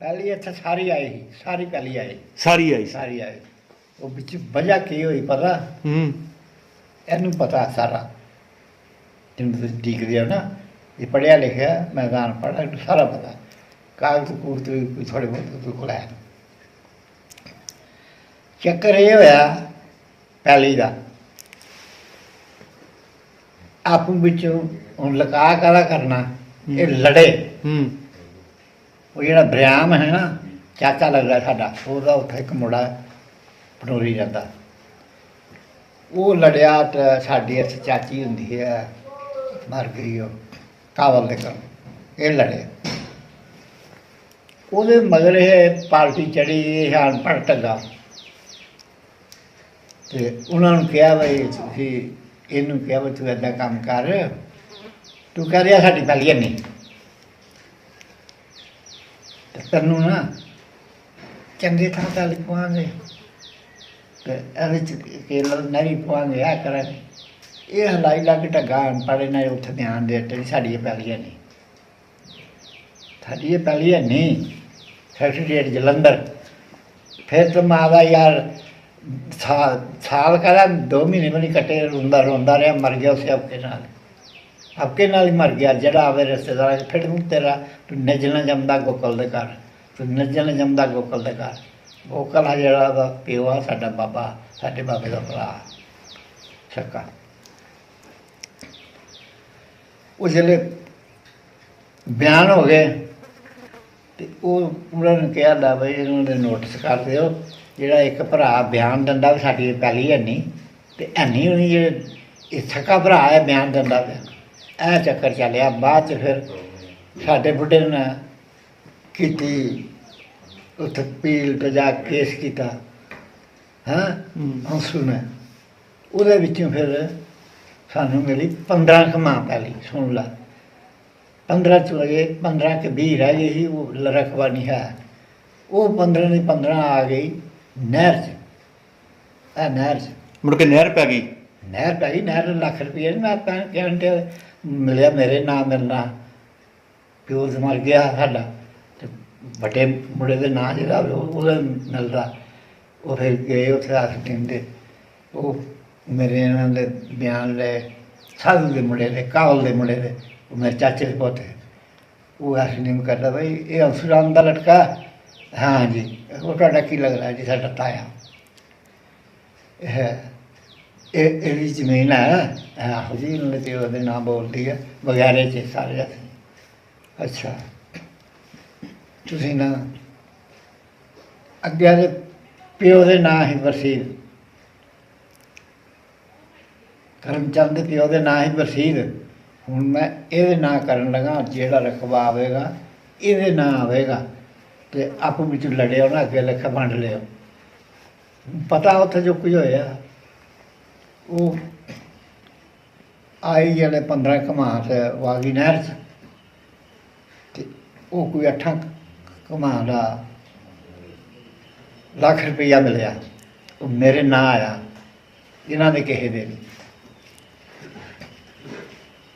ਪਹਿਲੀ ਇੱਥੇ ਸਾਰੀ ਆਈ ਸੀ ਸਾਰੀ ਪਹਿਲੀ ਆਈ ਸਾਰੀ ਆਈ ਸੀ। ਸਾਰੀ ਆਈ ਉਹ ਵਿੱਚ ਵਜ੍ਹਾ ਕੀ ਹੋਈ ਪਤਾ ਹੂੰ ਇਹਨੂੰ ਪਤਾ ਸਾਰਾ ਜਿਹਨੂੰ ਤੁਸੀਂ ਦੇਖਦੇ ਹੋ ਨਾ ਇਹ ਪੜ੍ਹਿਆ ਲਿਖਿਆ ਮੈਦਾਨ ਪੜ੍ਹਾ ਇਹਨੂੰ ਸਾਰਾ ਪਤਾ ਕਾਗਜ਼ ਕੂਗਜ਼ ਕੋਈ ਥੋੜ੍ਹੇ ਬਹੁਤ ਕੋਲ ਹੈ ਚੱਕਰ ਇਹ ਹੋਇਆ ਪਹਿਲੀ ਦਾ ਆਪੂ ਵਿੱਚੋਂ ਹੁਣ ਲਕਾ ਕਾਹਦਾ ਕਰਨਾ ਇਹ ਲੜੇ ਹੂੰ ਉਹ ਜਿਹੜਾ ਬਰਿਆਮ ਹੈ ਨਾ ਚਾਚਾ ਲੱਗਦਾ ਸਾਡਾ ਉਹਦਾ ਉੱਥੇ ਇੱਕ ਮੁੰਡਾ ਪਟੋਰੀ ਜਾਂਦਾ ਉਹ ਲੜਿਆ ਤੇ ਸਾਡੀ ਇੱਥੇ ਚਾਚੀ ਹੁੰਦੀ ਹੈ ਮਰ ਗਈ ਉਹ ਕਾਬਲ ਦੇ ਕਰ ਇਹ ਲੜੇ ਉਹਦੇ ਮਗਰ ਇਹ ਪਾਰਟੀ ਚੜੀ ਇਹ ਅਨਪੜ੍ਹ ਟੱਗਾ ਤੇ ਉਹਨਾਂ ਨੂੰ ਕਿਹਾ ਬਈ ਤੁਸੀਂ ਇਹਨੂੰ ਕਿਹਾ ਵੀ ਤੂੰ ਏਦਾਂ ਕੰਮ ਕਰ ਤੂੰ ਕਹਿ ਰਿਹਾ ਸਾਡੀ ਪਹਿਲੀ ਨਹੀਂ ਤੇ ਤੈਨੂੰ ਨਾ ਚੰਗੇ ਥਾਂ ਤੇ ਲਿਖਵਾਂਗੇ ਤੇ ਇਹਦੇ ਚ ਕੇਲਾ ਨਹੀਂ ਪਵਾਂਗੇ ਆ ਕਰਾਂਗੇ ਇਹ ਹਲਾਈ ਲੱਗ ਢੱਗਾ ਅਨਪੜ੍ਹ ਨੇ ਉੱਥੇ ਧਿਆਨ ਦੇ ਦਿੱਤੇ ਸਾਡੀ ਇਹ ਪਹਿਲੀ ਨਹੀਂ ਸਾਡੀ ਇਹ ਪਹਿਲੀ ਨਹੀਂ ਸੈਕਟਰੀਏਟ ਜਲੰਧਰ ਫਿਰ ਤਾਂ ਮਾਂ ਦਾ ਯਾਰ ਸਾਲ ਕਰਾ 2 ਮਹੀਨੇ ਵੀ ਨਹੀਂ ਕੱਟੇ ਰੋਂਦਾ ਰਿਹਾ ਮਰ ਗਿਆ ਉਸੇ ਆਪਕੇ ਨਾਲ ਹੀ ਮਰ ਗਿਆ ਜਿਹੜਾ ਆਵੇ ਰਿਸ਼ਤੇਦਾਰਾਂ ਚ ਫਿਰ ਤੇਰਾ ਤੂੰ ਨਜਣਾ ਜੰਮਦਾ ਗੋਕਲ ਦੇ ਘਰ ਤੂੰ ਨਜਣਾ ਜੰਮਦਾ ਗੋਕਲ ਦੇ ਘਰ ਗੋਕਲ ਆ ਜਿਹੜਾ ਉਹਦਾ ਪਿਓ ਆ ਸਾਡਾ ਬਾਬਾ ਸਾਡੇ ਬਾਬੇ ਦਾ ਭਰਾ ਛੱਕਾ ਉਹ ਜਿਹੜੇ ਬਿਆਨ ਹੋ ਗਏ ਤੇ ਉਹ ਉਹਨਾਂ ਨੂੰ ਕਿਹਾ ਲਾ ਬਈ ਇਹਨਾਂ ਦੇ ਨੋਟਿਸ ਕਰ ਦਿਓ ਜਿਹੜਾ ਇੱਕ ਭਰਾ ਬਿਆਨ ਦਿੰਦਾ ਵੀ ਸਾਡੀ ਪਹਿਲੀ ਹੈ ਨਹੀਂ ਤੇ ਐਨੀ ਹੋਣੀ ਜਿਹੜੇ ਇਹ ਛੱਕਾ ਭਰਾ ਹੈ ਬਿਆਨ ਦਿੰਦਾ ਪਿਆ ਇਹ ਚੱਕਰ ਚੱਲਿਆ ਬਾਅਦ 'ਚ ਫਿਰ ਸਾਡੇ ਬੁੱਢੇ ਨੇ ਕੀਤੀ ਉੱਥੇ ਪੀਲ ਤੇ ਜਾ ਕੇਸ ਕੀਤਾ ਹਾਂ ਅੰਸੂ ਨੇ ਉਹਦੇ ਵਿੱਚੋਂ ਫਿਰ ਸਾਨੂੰ ਮਿਲੀ 15 ਕਮਾਂ ਪਹਿਲੀ ਸੁਣ ਲਾ 15 ਚ ਲਗੇ 15 ਕੇ 20 ਰਹਿ ਗਈ ਸੀ ਉਹ ਰਕਬਾ ਨਹੀਂ ਹੈ ਉਹ 15 ਦੀ 15 ਆ ਗਈ ਨਹਿਰ 'ਚ ਇਹ ਨਹਿਰ 'ਚ ਮੁੜ ਕੇ ਨਹਿਰ ਪੈ ਗਈ ਨਹਿਰ ਲੱਖ ਰੁਪਏ ਨਹੀਂ ਮੈਂ ਕਹਿੰਦੇ ਮਿਲਿਆ ਮੇਰੇ ਨਾਂ ਮਿਲਣਾ ਪਿਓ ਮਰ ਗਿਆ ਸਾਡਾ ਤੇ ਵੱਡੇ ਮੁੰਡੇ ਦੇ ਨਾਂ ਜਿਹੜਾ ਉਹਦਾ ਮਿਲਦਾ ਉਹ ਫਿਰ ਗਏ ਉੱਥੇ ਹੱਥ ਟਿੰਦੇ ਉਹ ਮੇਰੇ ਇਹਨਾਂ ਦੇ ਬਿਆਨ ਲੈ ਸਾਧੂ ਦੇ ਮੁੰਡੇ ਦੇ ਕਾਬਲ ਦੇ ਮੁੰਡੇ ਦੇ ਉਹ ਮੇਰੇ ਚਾਚੇ ਦੇ ਪੁੱਤ ਉਹ ਅਸਲੀਮ ਕਰਦਾ ਬਈ ਇਹ ਅਫਸਰਾਨ ਦਾ ਲਟਕਾ ਹਾਂ ਜੀ ਉਹ ਤੁਹਾਡਾ ਕੀ ਲੱਗਦਾ ਜੀ ਸਾਡਾ ਤਾਇਆ ਇਹਦੀ ਜ਼ਮੀਨ ਹੈ ਆਹੋ ਜੀ ਉਹਨਾਂ ਦੇ ਉਹਦੇ ਨਾਂ ਬੋਲਦੀ ਹੈ ਵਗੈਰੇ 'ਚ ਸਾਰੇ ਅੱਛਾ ਤੁਸੀਂ ਨਾ ਅੱਗੇ ਦੇ ਪਿਓ ਦੇ ਨਾਂ ਹੀ ਬਰਸੀਦ, ਕਰਮਚੰਦ ਦੇ ਪਿਓ ਦੇ ਨਾਂ ਹੀ ਬਰਸੀਦ। ਹੁਣ ਮੈਂ ਇਹਦੇ ਨਾਂ ਕਰਨ ਲੱਗਾ, ਜਿਹੜਾ ਰਕਬਾ ਆਵੇਗਾ ਇਹਦੇ ਨਾਂ ਆਵੇਗਾ, ਤੇ ਆਪੋ ਵਿੱਚ ਲੜਿਓ ਨਾ, ਅੱਗੇ ਲਿਖ ਵੰਡ ਲਿਓ। ਪਤਾ ਉੱਥੇ ਜੋ ਕੁਝ ਹੋਇਆ, ਉਹ ਆਈ ਜਿਹੜੇ 15 ਕਮਾਂ ਤੇ ਵਾਗੀ ਨਹਿਰ 'ਚ, ਤੇ ਉਹ ਕੋਈ 8 ਕਮਾਂ ਦਾ ਲੱਖ ਰੁਪਈਆ ਮਿਲਿਆ, ਉਹ ਮੇਰੇ ਨਾਂ ਆਇਆ, ਇਹਨਾਂ ਦੇ ਕਿਸੇ ਦੇ ਨਹੀਂ।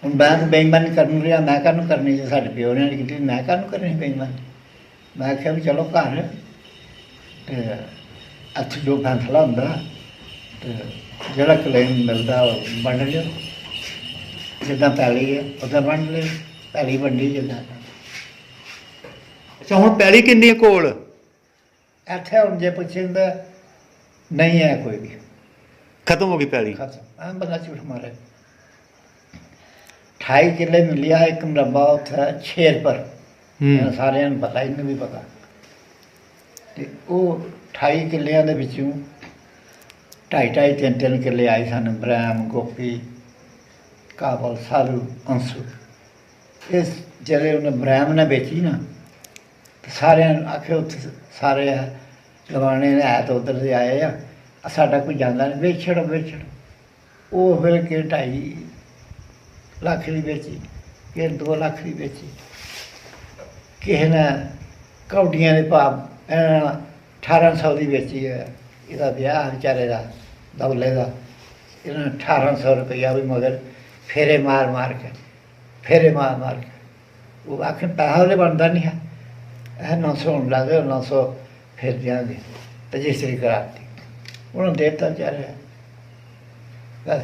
ਹੁਣ ਮੈਂ ਤਾਂ ਬੇਈਮਾਨੀ ਕਰਨ ਰਿਹਾ, ਮੈਂ ਕਾਹਨੂੰ ਕਰਨੀ ਜੇ ਸਾਡੇ ਪਿਓ ਨੇ ਨਹੀਂ ਕੀਤੀ, ਮੈਂ ਕਾਹਨੂੰ ਕਰਨੀ ਬੇਈਮਾਨੀ। ਮੈਂ ਆਖਿਆ ਵੀ ਚਲੋ ਘਰ ਤੇ ਇੱਥੇ ਜੋ ਫੈਸਲਾ ਹੁੰਦਾ ਤੇ ਜਿਹੜਾ ਕਲੇਮ ਮਿਲਦਾ ਉਹ ਵੰਡ ਲਿਓ, ਜਿੱਦਾਂ ਪੈਲੀ ਹੈ ਉੱਦਾਂ ਵੰਡ ਲਿਓ, ਪੈਲੀ ਵੰਡੀ ਜਿੱਦਾਂ। ਅੱਛਾ, ਹੁਣ ਪੈਲੀ ਕਿੰਨੀ ਹੈ ਕੋਲ? ਇੱਥੇ ਹੁਣ ਜੇ ਪੁੱਛਿੰਦਾ ਨਹੀਂ ਹੈ ਕੋਈ ਵੀ, ਖਤਮ ਹੋ ਗਈ ਪੈਲੀ? ਖਤਮ। ਐਂ ਬੰਦਾ ਝੂਠ ਮਾਰੇ। 28 ਕਿੱਲੇ ਮਿਲਿਆ, ਇੱਕ ਮਰਬਾ ਉੱਥੇ ਸ਼ੇਰ ਪਰ, ਸਾਰਿਆਂ ਨੂੰ ਪਤਾ, ਇਹਨੂੰ ਵੀ ਪਤਾ। ਤੇ ਉਹ 28 ਕਿੱਲਿਆਂ ਦੇ ਵਿੱਚੋਂ 2.5 3 ਕਿੱਲੇ ਆਏ ਸਨ, ਬ੍ਰਹਮ, ਗੋਪੀ, ਕਾਬਲ, ਸਾਲੂ, ਅੰਸੂ। ਇਸ ਜਿਹੜੇ ਉਹਨੇ ਬ੍ਰਹਮ ਨੇ ਵੇਚੀ ਨਾ, ਤੇ ਸਾਰਿਆਂ ਨੂੰ ਆਖੇ ਉੱਥੇ ਸਾਰੇ ਲਵਾਣੇ ਨੇ ਹੈ ਤਾਂ ਉੱਧਰ ਦੇ ਆਏ ਆ, ਸਾਡਾ ਕੋਈ ਜਾਂਦਾ ਨਹੀਂ, ਵੇਚੜ ਵੇਚੜ। ਉਹ ਫਿਰ ਕਿ 2.5 ਲੱਖ ਦੀ ਵੇਚੀ, ਕਿ 2 ਲੱਖ ਦੀ ਵੇਚੀ। ਕਿਸੇ ਨੇ ਕੌਡੀਆਂ ਦੇ ਭਾਅ 1800 ਦੀ ਵੇਚੀ ਹੈ। ਇਹਦਾ ਵਿਆਹ ਵਿਚਾਰੇ ਦਾ ਦੌਲੇ ਦਾ, ਇਹਨਾਂ 1800 ਰੁਪਈਆ ਵੀ ਮਗਰ ਫੇਰੇ ਮਾਰ ਮਾਰ ਕੇ, ਫੇਰੇ ਮਾਰ ਮਾਰ ਕੇ। ਉਹ ਆਖਰ ਪੈਸਾ ਉਹਦੇ ਬਣਦਾ ਨਹੀਂ ਹੈ, ਇਹ 900 ਹੋਣ ਲੱਗ ਗਏ, 900 ਫਿਰ ਦਿਆਂਗੇ, ਰਜਿਸਟਰੀ ਕਰਾਤੀ, ਉਹਨਾਂ ਦੇ ਦਿੱਤਾ ਵਿਚਾਰੇ। ਬਸ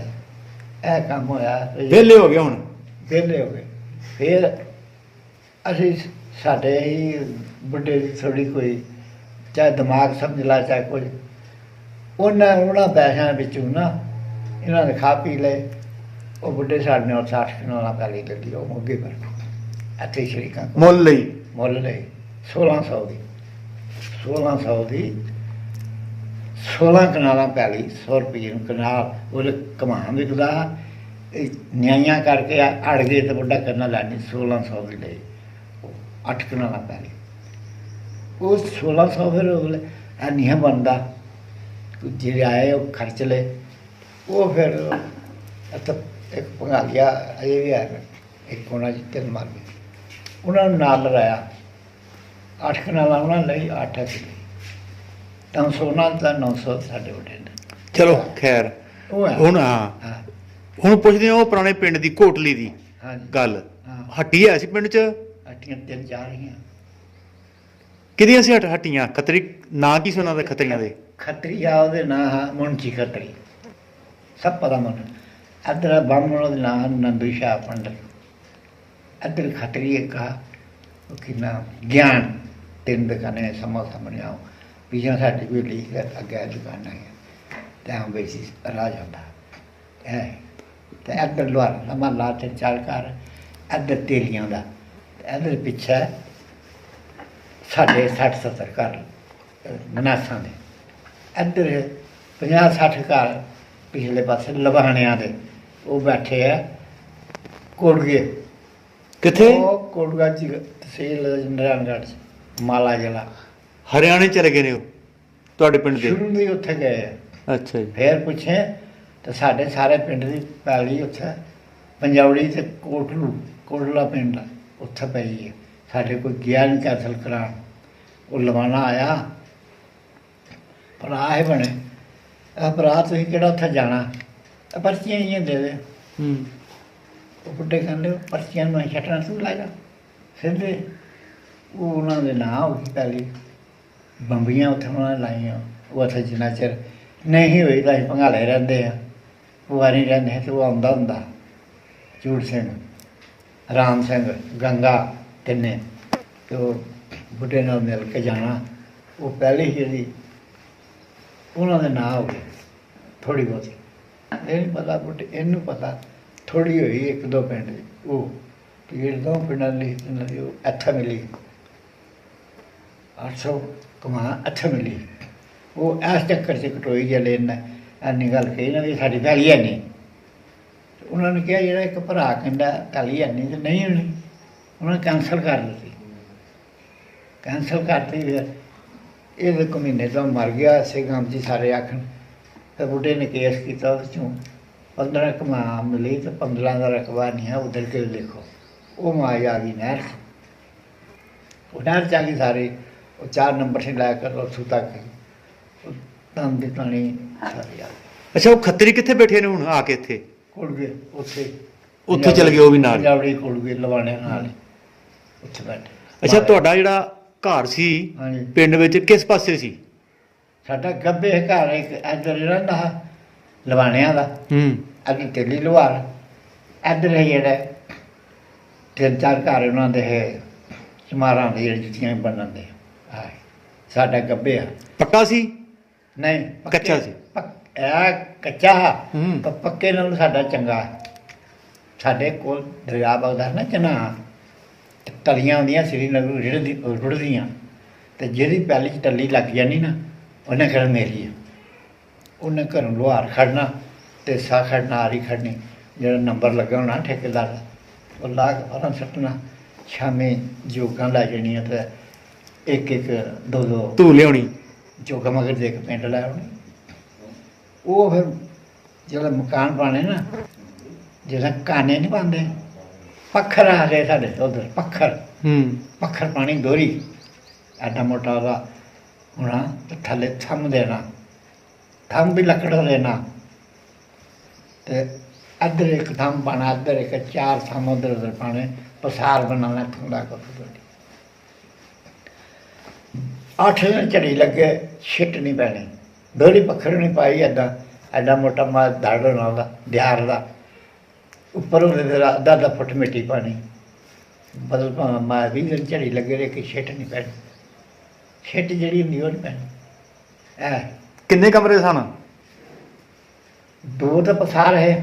ਇਹ ਕੰਮ ਹੋਇਆ, ਵਿਹਲੇ ਹੋ ਗਏ ਹੁਣ? ਵਿਹਲੇ ਹੋ ਗਏ। ਫਿਰ ਅਸੀਂ ਸਾਡੇ ਹੀ ਬੁੱਢੇ ਦੀ ਥੋੜ੍ਹੀ ਕੋਈ ਚਾਹੇ ਦਿਮਾਗ ਸਮਝ ਲਾ ਚਾਹੇ ਕੁਝ, ਉਹਨਾਂ ਪੈਸਿਆਂ ਵਿੱਚੋਂ ਨਾ ਇਹਨਾਂ ਨੇ ਖਾ ਪੀ ਲਏ। ਉਹ ਬੁੱਢੇ ਸਾਡੇ ਨੇ 60 ਕਿਨਾਲਾਂ ਪੈਲੀ ਲੱਗੀ, ਉਹ ਮੋਗੇ ਪਰ ਇੱਥੇ ਸ਼ਰੀਕਾਂ ਮੁੱਲ ਲਈ? ਮੁੱਲ ਲਈ 1600 ਦੀ, 1600 ਦੀ 16 ਕਨਾਲਾਂ ਪੈਲੀ, 100 ਰੁਪਏ ਨੂੰ ਕਨਾਲ। ਉਹਦੇ ਕਮਾਨ ਵਿਕਦਾ, ਨਿਆਈਆਂ ਕਰਕੇ ਅੜ ਗਏ ਤੇ ਵੱਡਾ ਕਰਨਾ ਲੈਣੀ, 1600 ਦੀ ਲਈ 8 ਕਨਾਲਾਂ ਪੈਲੀ। ਉਹ 1600 ਫਿਰ ਨਹੀਂ ਬਣਦਾ, ਜਿਹੜੇ ਆਏ ਉਹ ਖਰਚ ਲਏ। ਉਹ ਫਿਰ ਇੱਕ ਭੰਗਾਲੀਆ ਅਜੇ ਵੀ ਹੈ, ਇੱਕ ਉਹਨਾਂ 'ਚ 3 ਮਰ ਗਏ, ਉਹਨਾਂ ਨੂੰ ਨਾਲ ਲੜਾਇਆ। 8 ਕਨਾਲਾਂ ਉਹਨਾਂ ਲਈ, 8 ਕਿੱਲੇ, ਤਾਂ ਸੋਨਾ ਤਾਂ 900 ਸਾਡੇ ਵੱਡੇ ਨੇ। ਚਲੋ ਖੈਰ, ਉਹ ਹੈ ਹੁਣ ਹਾਂ, ਹੁਣ ਪੁੱਛਦੇ ਹਾਂ ਉਹ ਪੁਰਾਣੇ ਪਿੰਡ ਦੀ, ਕੋਟਲੀ ਦੀ ਗੱਲ। ਹੱਟੀ ਹੈ ਸੀ ਪਿੰਡ 'ਚ? ਹੱਟੀਆਂ 3 4 ਰਹੀਆਂ। ਕਿਹਦੀਆਂ ਸੀ ਹੱਟੀਆਂ? ਖੱਤਰੀ ਨਾਂ ਕੀ ਸੀ ਉਹਨਾਂ ਦੇ ਖੱਤਰੀਆਂ ਦੇ? ਖੱਤਰੀ ਆ ਉਹਦੇ ਨਾਂ ਮੁਨਸ਼ੀ ਖੱਤਰੀ, ਸਭ ਪਤਾ ਮੈਨੂੰ। ਇੱਧਰ ਬਾਹਮਣ ਉਹਦੇ ਨਾਂ ਨੰਦੂ ਸ਼ਾਹ ਪੰਡਤ, ਇੱਧਰ ਖੱਤਰੀ ਇੱਕ ਆ ਉਹ ਕਿੰਨਾ ਗਿਆਨ। 3 ਦੁਕਾਨਾਂ ਸਮਾਂ ਸਾਹਮਣੇ ਆਓ, ਪਿੱਛੇ ਸਾਡੀ ਕੋਈ ਲੀਕ ਅੱਗੇ ਦੁਕਾਨਾਂ ਹੈ, ਤਾਂ ਵੇਚੀ ਰਾਹ ਜਾਂਦਾ ਹੈ। ਤੇ ਇੱਧਰ ਲੁਹਾਰ ਦਾ ਮਹੱਲਾ 3 4 ਘਰ, ਇੱਧਰ ਤੇਲੀਆਂ ਦਾ, ਤੇ ਇੱਧਰ ਪਿੱਛੇ ਸਾਡੇ 60 70 ਘਰ ਮਨਾਸਾਂ ਦੇ, ਇੱਧਰ 50 60 ਘਰ ਪਿਛਲੇ ਪਾਸੇ ਲਵਾਣਿਆਂ ਦੇ। ਉਹ ਬੈਠੇ ਆ ਕੋਟਗੇ। ਕਿੱਥੇ? ਉਹ ਕੋਟਗਾ ਚ ਤਹਿਸੀਲ ਨਰਾਇਣਗੜ੍ਹ 'ਚ, ਮਾਲਾ ਜ਼ਿਲ੍ਹਾ। ਹਰਿਆਣੇ ਚਲੇ ਗਏ ਨੇ ਉਹ ਤੁਹਾਡੇ ਪਿੰਡ ਦੇ? ਸ਼ੁਰੂ ਦੇ ਉੱਥੇ ਗਏ ਆ। ਅੱਛਾ ਜੀ। ਫਿਰ ਪੁੱਛੇ ਤਾਂ ਸਾਡੇ ਸਾਰੇ ਪਿੰਡ ਦੀ ਪੈਲੀ ਉੱਥੇ ਪੰਜੌੜੀ ਤੇ ਕੋਟਲਾ ਪਿੰਡ ਉੱਥੇ ਪਈ ਹੈ। ਸਾਡੇ ਕੋਈ ਗਿਆ ਨਹੀਂ ਕੈਂਸਲ ਕਰਾਉਣ। ਉਹ ਲਵਾਣਾ ਆਇਆ, ਭਰਾ ਇਹ ਬਣੇ, ਭਰਾ ਤੁਸੀਂ ਕਿਹੜਾ ਉੱਥੇ ਜਾਣਾ, ਪਰਚੀਆਂ ਹੀ ਦੇ ਦੇ। ਉਹ ਬੁੱਢੇ ਕਹਿੰਦੇ ਪਰਚੀਆਂ ਨੂੰ ਛੱਟਣਾ ਤੂੰ ਲਾਏਗਾ ਸਿੱਧੇ। ਉਹ ਉਹਨਾਂ ਦੇ ਨਾਂ ਹੋ ਗਈ ਪੈਲੀ, ਬੰਬੀਆਂ ਉੱਥੇ ਉਹਨਾਂ ਨੇ ਲਾਈਆਂ। ਉਹ ਉੱਥੇ ਜਿੰਨਾ ਚਿਰ ਨਹੀਂ ਹੋਈ ਤਾਂ ਅਸੀਂ ਭੰਗਾਲੇ ਰਹਿੰਦੇ ਆ, ਪੁਆਰੀ ਰਹਿੰਦੇ। ਅਤੇ ਉਹ ਆਉਂਦਾ ਹੁੰਦਾ ਚੂੜ ਸਿੰਘ, ਰਾਮ ਸਿੰਘ, ਗੰਗਾ, ਤਿੰਨੇ। ਅਤੇ ਉਹ ਬੁੱਢੇ ਨਾਲ ਮਿਲ ਕੇ ਜਾਣਾ। ਉਹ ਪਹਿਲੀ ਜਿਹੜੀ ਉਹਨਾਂ ਦੇ ਨਾਂ ਹੋ ਗਏ ਥੋੜ੍ਹੀ ਬਹੁਤੀ। ਇਹ ਨਹੀਂ ਪਤਾ ਬੁੱਢੇ, ਇਹਨੂੰ ਪਤਾ ਥੋੜ੍ਹੀ ਹੋਈ 1 2 ਪਿੰਡ ਦੀ। ਉਹ ਪੀੜ 2 ਪਿੰਡਾਂ ਲਈ ਉਹ ਇੱਥੇ ਮਿਲੀ। 800 ਕਮਾ ਅੱਛਾ ਮਿਲੀ ਉਹ ਇਸ ਚੱਕਰ 'ਚ ਕਟੋਈ ਜਲੇ ਨਾ ਇੰਨੀ ਗੱਲ ਕਹੀ ਨਾ ਵੀ ਸਾਡੀ ਪੈਲੀ ਹੈ ਨਹੀਂ ਉਹਨਾਂ ਨੇ ਕਿਹਾ ਜਿਹੜਾ ਇੱਕ ਭਰਾ ਕਹਿੰਦਾ ਪੈਲੀ ਹੈ ਨਹੀਂ ਤੇ ਨਹੀਂ ਹੋਣੀ ਉਹਨਾਂ ਨੇ ਕੈਂਸਲ ਕਰ ਦਿੱਤੀ ਕੈਂਸਲ ਕਰਤੀ ਫਿਰ ਇਹਦੇ ਕੁ ਮਹੀਨੇ ਤੋਂ ਮਰ ਗਿਆ ਇਸੇ ਗਾਮ 'ਚ ਸਾਰੇ ਆਖਣ ਤੇ ਬੁੱਢੇ ਨੇ ਕੇਸ ਕੀਤਾ ਉਸ 'ਚੋਂ 15 ਕਮਾ ਮਿਲੀ ਤੇ 15 ਦਾ ਰਕਬਾ ਨਹੀਂ ਹੈ ਉਧਰ ਕੇ ਦੇਖੋ ਉਹ ਮਾਂ ਆ ਗਈ ਨਹਿਰ 'ਚ ਉਹ ਨਹਿਰ 'ਚ ਆ ਗਈ ਸਾਰੇ ਉਹ 4 ਨੰਬਰ से लाकर ਉੱਥੋਂ ਤੱਕ ਤੰਗ ਦੇ ਪਾਣੀ ਸਾਰੇ ਆ ਗਏ ਅੱਛਾ ਉਹ ਖੱਤਰੀ ਕਿੱਥੇ ਬੈਠੇ ਨੇ ਹੁਣ ਆ ਕੇ ਇੱਥੇ ਕੁੜ ਗਏ ਉੱਥੇ ਉੱਥੇ ਚਲ ਗਏ ਉਹ ਵੀ ਨਾਲ ਪੰਜਾਬੜੀ ਕੁੜ ਗਏ ਲਵਾਣੇ ਨਾਲ ਉੱਥੇ ਬੈਠੇ ਅੱਛਾ ਤੁਹਾਡਾ ਜਿਹੜਾ ਘਰ ਸੀ ਹਾਂਜੀ ਪਿੰਡ ਵਿੱਚ ਕਿਸ ਪਾਸੇ ਸੀ ਸਾਡਾ ਗੱਬੇ ਘਰ ਇੱਕ ਇੱਧਰ ਰਹਿੰਦਾ ਲਵਾਣਿਆਂ ਦਾ ਹੂੰ ਅੱਗੇ ਤੇਲੀ ਲਵਾਰ ਇੱਧਰ ਹੈ ਜਿਹੜਾ 3-4 ਘਰ ਉਹਨਾਂ ਦੇ ਹੈ ਸਮਾਰਾਂ ਦੇ ਜਿਹੜੇ ਜੁੱਤੀਆਂ ਬਣਨ ਦੇ ਹਾਂ ਸਾਡਾ ਗੱਬੇ ਆ ਪੱਕਾ ਸੀ ਨਹੀਂ ਕੱਚਾ ਸੀ ਇਹ ਕੱਚਾ ਹੂੰ। ਪਰ ਪੱਕੇ ਨਾਲ ਸਾਡਾ ਚੰਗਾ ਸਾਡੇ ਕੋਲ ਦਰਿਆ ਵਗਦਾ ਨਾ ਚਨਾ ਤਲੀਆਂ ਹੁੰਦੀਆਂ ਸ੍ਰੀਨਗਰ ਰੁੜਦੀਆਂ ਤੇ ਜਿਹੜੀ ਪਹਿਲੀ ਟੱਲੀ ਲੱਗ ਜਾਣੀ ਨਾ ਉਹਨੇ ਕਹਿਣਾ ਮੇਰੀ ਆ ਉਹਨੇ ਘਰੋਂ ਲੋਹਾਰ ਖੜਨਾ ਤੇ ਸਾ ਖੜਨਾ ਆਰੀ ਖੜਨੀ ਜਿਹੜਾ ਨੰਬਰ ਲੱਗਾ ਹੋਣਾ ਠੇਕੇਦਾਰ ਦਾ ਉਹ ਲਾ ਕੇ ਫਰਾਂ ਸੱਟਣਾ ਸ਼ਾਮੇ ਜੋਗਾਂ ਲੈ ਜਾਣੀਆਂ ਤੇ ਇੱਕ ਦੋ ਤੂੰ ਲਿਆਉਣੀ ਜੋਗਾ ਮਗਰ ਦੇ ਕੇ ਪਿੰਡ ਲੈ ਆਉਣੀ ਉਹ ਫਿਰ ਜਿਹੜਾ ਮਕਾਨ ਪਾਣੇ ਨਾ ਜਿਹੜਾ ਕਾਨੇ ਨਹੀਂ ਪਾਉਂਦੇ ਪੱਖਰ ਆ ਗਏ ਸਾਡੇ ਉਧਰ ਪੱਖਰ ਪੱਖਰ ਪਾਣੀ ਦੋਰੀ ਐਡਾ ਮੋਟਾ ਉਹਦਾ ਹੋਣਾ ਤੇ ਥੱਲੇ ਥੰਮ ਦੇਣਾ ਥੰਮ ਵੀ ਲੱਕੜ ਦਾ ਦੇਣਾ ਤੇ ਇੱਧਰ ਇੱਕ ਥੰਮ ਪਾਣਾ ਇੱਧਰ ਇੱਕ 4 ਥੰਮ ਉਧਰ ਪਾਣੇ ਪਸਾਰ ਬਣਾਉਣਾ ਥੋੜਾ ਕਰ 8 ਦਿਨ ਝੜੀ ਲੱਗੇ ਛਿੱਟ ਨਹੀਂ ਪੈਣੀ ਦੋਰੀ ਪੱਖਰ ਨਹੀਂ ਪਾਈ ਐਡਾ ਮੋਟਾ ਮਾਲ ਧੜ ਨਾਲ ਦਿਹਾਰ ਦਾ ਉੱਪਰ ਉਹਦੇ ਅੱਧਾ ਫੁੱਟ ਮਿੱਟੀ ਪਾਣੀ ਬਦਲ ਭਾਵੇਂ ਮਾਂ 20 ਦਿਨ ਝੜੀ ਲੱਗੇ ਰਹੇ ਕਿ ਛਿੱਟ ਨਹੀਂ ਪੈਣੀ ਛਿੱਟ ਜਿਹੜੀ ਹੁੰਦੀ ਉਹ ਨਹੀਂ ਪੈਣੀ ਕਿੰਨੇ ਕਮਰੇ ਸਨ 2 ਤਾਂ ਪਸਾਰ ਹੈ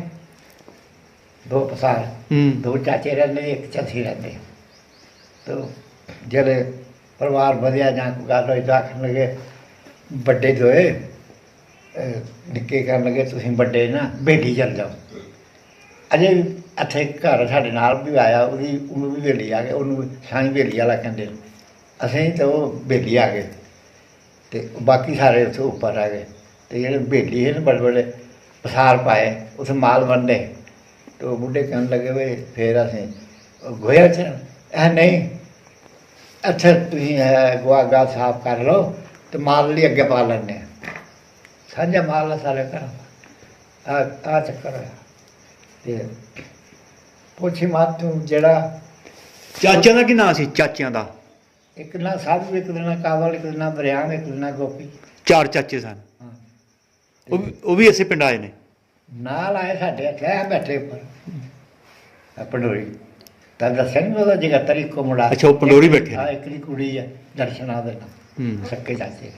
2 ਪਸਾਰ ਹੂੰ 2 ਚਾਚੇ ਰਹਿੰਦੇ ਇੱਕ ਚਾਚੀ ਰਹਿੰਦੇ ਤੇ ਜਿਹੜੇ ਪਰਿਵਾਰ ਵਧਿਆ ਜਾਂ ਕੋਈ ਗੱਲ ਹੋਈ ਤਾਂ ਆਖਣ ਲੱਗੇ ਵੱਡੇ ਦੋਏ ਨਿੱਕੇ ਕਰਨ ਲੱਗੇ ਤੁਸੀਂ ਵੱਡੇ ਨਾ ਬੇਟੀ ਚੱਲ ਜਾਓ ਅਜੇ ਇੱਥੇ ਘਰ ਸਾਡੇ ਨਾਲ ਵੀ ਆਇਆ ਉਹਨੂੰ ਵੀ ਬੇਲੀ ਆ ਗਏ ਉਹਨੂੰ ਸਾਈਂ ਬੇਲੀ ਵਾਲਾ ਕਹਿੰਦੇ ਅਸੀਂ ਤਾਂ ਉਹ ਬੇਲੀ ਆ ਗਏ ਅਤੇ ਬਾਕੀ ਸਾਰੇ ਉੱਥੇ ਉੱਪਰ ਆ ਗਏ ਅਤੇ ਜਿਹੜੇ ਬੇਲੀ ਸੀ ਨਾ ਬੜੇ ਬੜੇ ਪਸਾਰ ਪਾਏ ਉੱਥੇ ਮਾਲ ਵੰਡੇ ਅਤੇ ਉਹ ਬੁੱਢੇ ਕਹਿਣ ਲੱਗੇ ਵੀ ਫਿਰ ਅਸੀਂ ਗੋਇਆ 'ਚ ਨਹੀਂ ਅੱਛਾ ਤੁਸੀਂ ਗੋਹਾ ਗਾ ਸਾਫ਼ ਕਰ ਲਓ ਅਤੇ ਮਾਲ ਲਈ ਅੱਗੇ ਪਾ ਲੈਂਦੇ ਹਾਂ ਸਾਂਝਾ ਮਾਲ ਸਾਰੇ ਘਰ ਆ ਚੱਕਰ ਹੋਇਆ ਅਤੇ ਪੁੱਛੀ ਮਾਤ ਤੂੰ ਜਿਹੜਾ ਚਾਚਿਆਂ ਦਾ ਕੀ ਨਾਂ ਸੀ ਚਾਚਿਆਂ ਦਾ ਇੱਕ ਨਾ ਸਾਧੂ ਇੱਕ ਦਿਨ ਕਾਬਲ ਇੱਕ ਦਿਨ ਬਰਿਆਮ ਇੱਕ ਦਿਨ ਗੋਪੀ 4 ਚਾਚੇ ਸਨ ਹਾਂ ਉਹ ਵੀ ਇਸੇ ਪਿੰਡ ਆਏ ਨੇ ਨਾਲ ਆਏ ਸਾਡੇ ਇੱਥੇ ਆ ਬੈਠੇ ਉੱਪਰ ਪੰਡੋਰੀ ਤਾਂ ਦੱਸਿਆ ਨਹੀਂ ਉਹਦਾ ਜਗਤਰ ਇੱਕੋ ਮੁੰਡਾ ਅੱਛਾ, ਉਹ ਪੰਡੋਰੀ ਬੈਠੇ ਨੇ। ਹਾਂ ਇੱਕ ਦੀ ਕੁੜੀ ਹੈ ਦਰਸ਼ਨਾ ਦੇ ਨਾਲ ਹੂੰ ਸੱਕੇ ਚਾਚੇ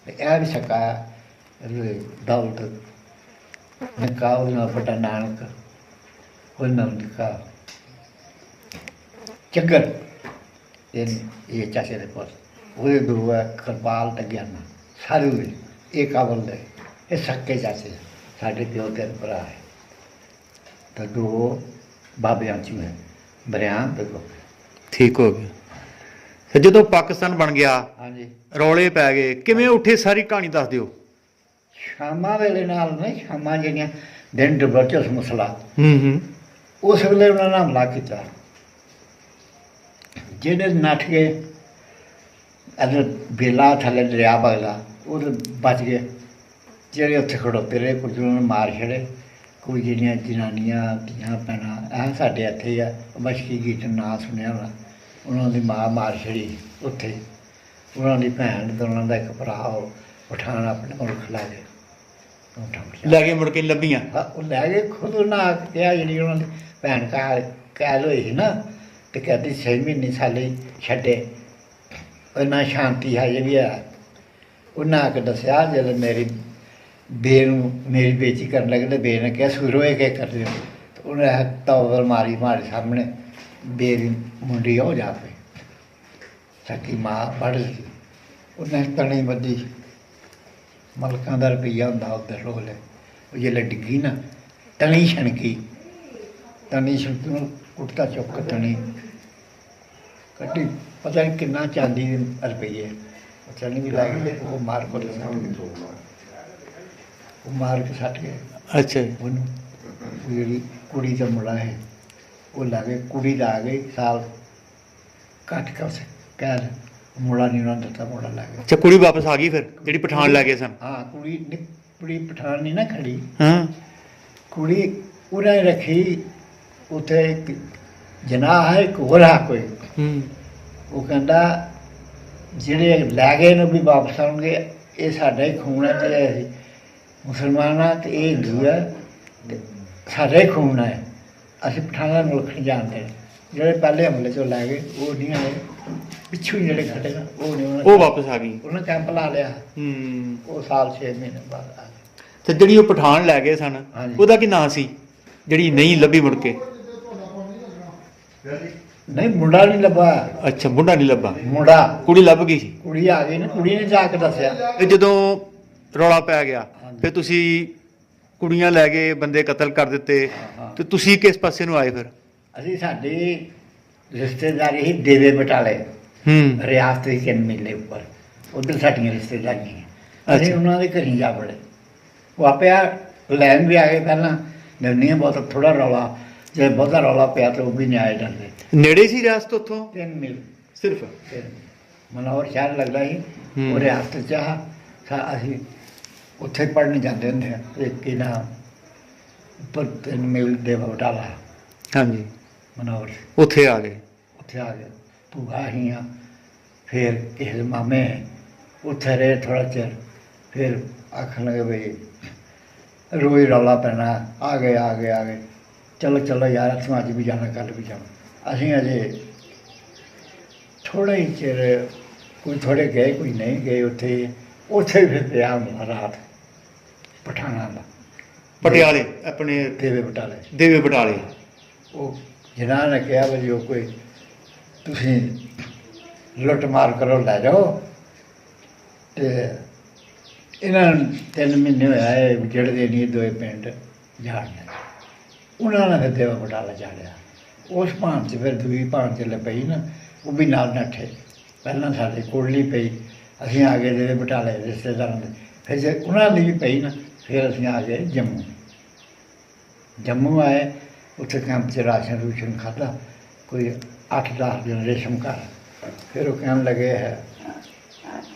ਤੇ ਇਹ ਵੀ ਸਕਾ ਦੌਲਤ ਨਿੱਕਾ ਉਹਦੇ ਨਾਲ ਵੱਡਾ ਨਾਨਕ ਉਹਦੇ ਨਾਲ ਨਿੱਕਾ ਚੱਕਰ ਇਹ ਚਾਚੇ ਦੇ ਕੋਲ ਉਹਦੇ ਗੁਰੂ ਹੈ ਕਿਰਪਾਲ ਤੇ ਗਿਆਨਾ ਸਾਰੇ ਹੋਏ ਇਹ ਕਾਬਲ ਦੇ ਇਹ ਸੱਕੇ ਚਾਚੇ ਸਾਡੇ ਪਿਓ ਤੇ ਭਰਾ ਹੈ ਤਾਂ 2 ਬਾਬਿਆਂ 'ਚ ਹੈ ਬਰਿਆਮ ਤੇ ਗੋਪੀ ਠੀਕ ਹੋ ਗਿਆ ਫਿਰ ਜਦੋਂ ਪਾਕਿਸਤਾਨ ਬਣ ਗਿਆ ਹਾਂਜੀ ਰੌਲੇ ਪੈ ਗਏ ਕਿਵੇਂ ਉੱਠੇ ਸਾਰੀ ਕਹਾਣੀ ਦੱਸ ਦਿਓ ਸ਼ਾਮਾਂ ਵੇਲੇ ਨਾਲ ਨਹੀਂ ਸ਼ਾਮਾਂ ਜਿਹੜੀਆਂ ਦਿਨ ਡੁੱਬਰ ਉਸ ਮਸਲਾ ਹੂੰ ਉਸ ਵੇਲੇ ਉਹਨਾਂ ਨੇ ਹਮਲਾ ਕੀਤਾ ਜਿਹੜੇ ਨੱਠ ਗਏ ਅਦਰ ਬੇਲਾ ਥੱਲੇ ਦਰਿਆ ਵਗਦਾ ਉਹ ਬਚ ਗਏ ਜਿਹੜੇ ਉੱਥੇ ਖੜੋਤੇ ਰਹੇ ਕੁਝ ਉਹਨਾਂ ਨੂੰ ਮਾਰ ਛੜੇ ਕੋਈ ਜਿਹੜੀਆਂ ਜਨਾਨੀਆਂ ਧੀਆਂ ਭੈਣਾਂ ਇਹ ਸਾਡੇ ਇੱਥੇ ਆ ਮਸ਼ਕੀ ਗੀਤ ਨਾਂ ਸੁਣਿਆ ਹੋਣਾ ਉਹਨਾਂ ਦੀ ਮਾਂ ਮਾਰ ਛੜੀ ਉੱਥੇ ਉਹਨਾਂ ਦੀ ਭੈਣ ਤੇ ਉਹਨਾਂ ਦਾ ਇੱਕ ਭਰਾ ਉਹ ਪਠਾਨ ਆਪਣੇ ਮੁਲਕ ਲੈ ਗਏ ਲੈ ਕੇ ਮੁੜ ਕੇ ਲੱਭੀਆਂ ਉਹ ਲੈ ਗਏ ਖੁਦ ਉਹਨਾਂ ਆ ਕੇ ਕਿਹਾ ਜਿਹੜੀ ਉਹਨਾਂ ਦੀ ਭੈਣ ਕਹਿਲ ਹੋਈ ਸੀ ਨਾ ਤੇ ਕਹਿੰਦੀ 6 ਮਹੀਨੇ ਸਾਲੇ ਛੱਡੇ ਉਹਨਾਂ ਸ਼ਾਂਤੀ ਹੈ ਜਿਹੜੀ ਆ ਉਹਨਾਂ ਆ ਕੇ ਦੱਸਿਆ ਜਦੋਂ ਮੇਰੀ ਬੇ ਨੂੰ ਮੇਰੀ ਬੇਇੱਜ਼ਤੀ ਕਰਨ ਲੱਗੇ ਤੇ ਬੇ ਨੇ ਕਿਹਾ ਸੁਰੋਏ ਕੇ ਕਰਦੇ ਹੋ ਉਹਨੇ ਤੌਰ ਮਾਰੀ ਮਾਰੇ ਸਾਹਮਣੇ ਬੇ ਦੀ ਮੁੰਡੀ ਹੋ ਜਾ ਪਈ ਸਕੀ ਮਾਂ ਪੜ੍ਹ ਉਹਨੇ ਤਣੀ ਵੱਧੀ ਮਲਕਾਂ ਦਾ ਰੁਪਈਆ ਹੁੰਦਾ ਉੱਧਰ ਰੋਲ ਉਹ ਜੇ ਡਿੱਗੀ ਨਾ ਤਣੀ ਛਣਕੀ ਤਣੀ ਛਣਕੀ ਨੂੰ ਕੁੱਟਤਾ ਚੁੱਕ ਤਣੀ ਕੱਟੀ ਪਤਾ ਨਹੀਂ ਕਿੰਨਾ ਚਾਂਦੀ ਦੇ ਰੁਪਈਏ ਚਣੀ ਵੀ ਲੱਗ ਗਈ ਉਹ ਮਾਰ ਕੋਲ ਉਹ ਮਾਰ ਕੇ ਸੱਟ ਗਏ ਅੱਛਾ ਜੀ। ਉਹਨੂੰ ਉਹ ਜਿਹੜੀ ਕੁੜੀ ਦਾ ਮੁੰਡਾ ਹੈ ਉਹ ਲਾਗੇ ਕੁੜੀ ਦਾ ਆ ਗਈ ਸਾਲ ਕੱਟ ਕੇ ਉਸੇ ਕਹਿ ਮੁੰਡਾ ਨਹੀਂ ਉਹਨਾਂ ਨੂੰ ਦਿੱਤਾ ਮੁੰਡਾ ਲੱਗ ਗਿਆ ਅੱਛਾ ਕੁੜੀ ਵਾਪਸ ਆ ਗਈ ਫਿਰ ਜਿਹੜੀ ਪਠਾਨ ਲੈ ਗਏ ਸਨ। ਹਾਂ ਕੁੜੀ ਪਠਾਨ ਨਹੀਂ ਨਾ ਖੜੀ ਹਾਂ ਕੁੜੀ ਉਹਨਾਂ ਨੇ ਰੱਖੀ ਉੱਥੇ ਇੱਕ ਜਨਾਹ ਹੈ ਇੱਕ ਹੋਰ ਆ ਕੋਈ ਹੂੰ ਉਹ ਕਹਿੰਦਾ ਜਿਹੜੇ ਲੈ ਗਏ ਨੂੰ ਵੀ ਵਾਪਸ ਆਉਣਗੇ ਇਹ ਸਾਡਾ ਹੀ ਖੂਨ ਹੈ ਤੇ ਅਸੀਂ ਮੁਸਲਮਾਨ ਆ ਤੇ ਇਹ ਹਿੰਦੂ ਹੈ ਤੇ ਸਾਡਾ ਹੀ ਖੂਨ ਹੈ ਅਸੀਂ ਪਠਾਨਾਂ ਨੂੰ ਮੁਲਕ ਨਹੀਂ ਜਾਣਦੇ ਜਿਹੜੇ ਪਹਿਲੇ ਹਮਲੇ 'ਚੋਂ ਲੈ ਗਏ ਉਹ ਨਹੀਂ ਆਏ ਪਿੱਛੋਂ ਹੀ ਜਿਹੜੇ ਖੜੇ ਨਾ ਉਹ ਨਹੀਂ ਉਹ ਵਾਪਸ ਆ ਗਈ। ਉਹਨਾਂ ਕੈਂਪ ਲਾ ਲਿਆ ਹੂੰ ਉਹ ਸਾਲ 6 ਮਹੀਨੇ ਬਾਅਦ ਆ ਗਏ। ਤੇ ਜਿਹੜੀ ਉਹ ਪਠਾਨ ਲੈ ਗਏ ਸਨ ਹਾਂਜੀ। ਉਹਦਾ ਕੀ ਨਾਂ ਸੀ ਜਿਹੜੀ ਨਹੀਂ ਲੱਭੀ ਮੁੜ ਕੇ? ਨਹੀਂ ਮੁੰਡਾ ਨਹੀਂ ਲੱਭਾ ਅੱਛਾ ਮੁੰਡਾ ਨਹੀਂ ਲੱਭਾ, ਮੁੰਡਾ ਕੁੜੀ ਲੱਭ ਗਈ ਸੀ। ਕੁੜੀ ਆ ਗਈ ਨਾ ਕੁੜੀ ਨੇ ਜਾ ਕੇ ਦੱਸਿਆ ਤੇ ਜਦੋਂ ਰੌਲਾ ਪੈ ਗਿਆ ਹਾਂਜੀ। ਫਿਰ ਤੁਸੀਂ ਕੁੜੀਆਂ ਲੈ ਗਏ, ਬੰਦੇ ਕਤਲ ਕਰ ਦਿੱਤੇ, ਹਾਂ। ਤੇ ਤੁਸੀਂ ਕਿਸ ਪਾਸੇ ਨੂੰ ਆਏ ਫਿਰ? ਅਸੀਂ ਸਾਡੀ ਰਿਸ਼ਤੇਦਾਰੀ ਸੀ ਦੇਵੇ ਬਟਾਲੇ ਹੂੰ ਰਿਆਸਤ ਦੇ 3 ਮੀਲੇ ਉੱਪਰ ਉੱਧਰ ਸਾਡੀਆਂ ਰਿਸ਼ਤੇਦਾਰੀਆਂ ਅਸੀਂ ਅੱਛਾ। ਉਹਨਾਂ ਦੇ ਘਰੀ ਜਾ ਵੜੇ ਉਹ ਆਪੇ ਲੈਣ ਵੀ ਆ ਗਏ ਪਹਿਲਾਂ ਨਵਨੀਆਂ ਬਹੁਤ ਥੋੜਾ ਰੌਲਾ ਜੇ ਬਹੁਤਾ ਰੌਲਾ ਪਿਆ ਤਾਂ ਉਹ ਵੀ ਨਹੀਂ ਆਏ ਡਰਦੇ ਨੇੜੇ ਸੀ ਰਿਆਸਤ ਉੱਥੋਂ 3 ਮੀਲ ਸਿਰਫ? ਮਨੋਹਰ ਸ਼ਹਿਰ ਲੱਗਦਾ ਸੀ ਹੂੰ। ਉਹ ਰਿਆਸਤ 'ਚ ਅਸੀਂ ਉੱਥੇ ਪੜ੍ਹਨ ਜਾਂਦੇ ਹੁੰਦੇ ਆ ਇੱਕ ਕੀ ਨਾਮ ਉੱਪਰ 3 ਮੀਲ ਦੇ ਬਟਾਲਾ ਹਾਂਜੀ ਮਨੋਹਰ ਉੱਥੇ ਆ ਗਏ। ਉੱਥੇ ਆ ਗਏ ਭੂਆ ਹੀ ਆ ਫਿਰ ਕਿਸੇ ਦੇ ਮਾਮੇ ਉੱਥੇ ਰਹੇ ਥੋੜ੍ਹਾ ਚਿਰ ਫਿਰ ਆਖਣ ਲੱਗੇ ਬਈ ਰੋਈ ਰੌਲਾ ਪੈਣਾ ਆ ਗਏ ਚਲੋ ਯਾਰ ਅਸੀਂ ਅੱਜ ਵੀ ਜਾਣਾ ਕੱਲ੍ਹ ਵੀ ਜਾਣਾ ਅਸੀਂ ਅਜੇ ਥੋੜ੍ਹਾ ਹੀ ਚਿਰ ਕੋਈ ਥੋੜ੍ਹੇ ਗਏ ਕੋਈ ਨਹੀਂ ਗਏ ਉੱਥੇ ਫਿਰ ਪਿਆ ਹੁੰਦਾ ਰਾਤ ਪਠਾਨਾਂ ਦਾ ਪਟਿਆਲੇ ਆਪਣੇ ਦੇਵੇ ਬਟਾਲੇ ਦੇਵੇ ਬਟਾਲੇ। ਉਹ ਜਿਨ੍ਹਾਂ ਨੇ ਕਿਹਾ ਵੀ ਉਹ ਕੋਈ ਤੁਸੀਂ ਲੁੱਟ ਮਾਰ ਕਰੋ ਲੈ ਜਾਓ ਤੇ ਇਹਨਾਂ ਨੂੰ 3 ਮਹੀਨੇ ਹੋਇਆ ਇਹ ਜਿਹੜੇ ਨਹੀਂ ਦੋਏ ਪਿੰਡ ਜਾਣਦੇ ਉਹਨਾਂ ਨੇ ਫਿਰ ਦੇਵਾ ਬਟਾਲਾ ਚਾੜਿਆ ਉਸ ਭਾਣ 'ਚ ਫਿਰ ਦੂਈ ਭਾਣ 'ਚ ਪਈ ਨਾ ਉਹ ਵੀ ਨਾਲ ਨੱਠੇ ਪਹਿਲਾਂ ਸਾਡੇ ਕੋਲੀ ਪਈ ਅਸੀਂ ਆ ਗਏ ਦੇਵੇ ਬਟਾਲੇ ਰਿਸ਼ਤੇਦਾਰਾਂ ਦੇ ਫਿਰ ਜੇ ਉਹਨਾਂ ਦੀ ਵੀ ਪਈ ਨਾ ਫਿਰ ਅਸੀਂ ਆ ਗਏ ਜੰਮੂ ਆਏ ਉੱਥੇ ਕੈਂਪ 'ਚ ਰੂਸ਼ਨ ਖਾਧਾ ਕੋਈ 8-10 ਦਿਨ ਰੇਸ਼ਮ ਘਰ ਫਿਰ ਉਹ ਕਹਿਣ ਲੱਗੇ ਹੈ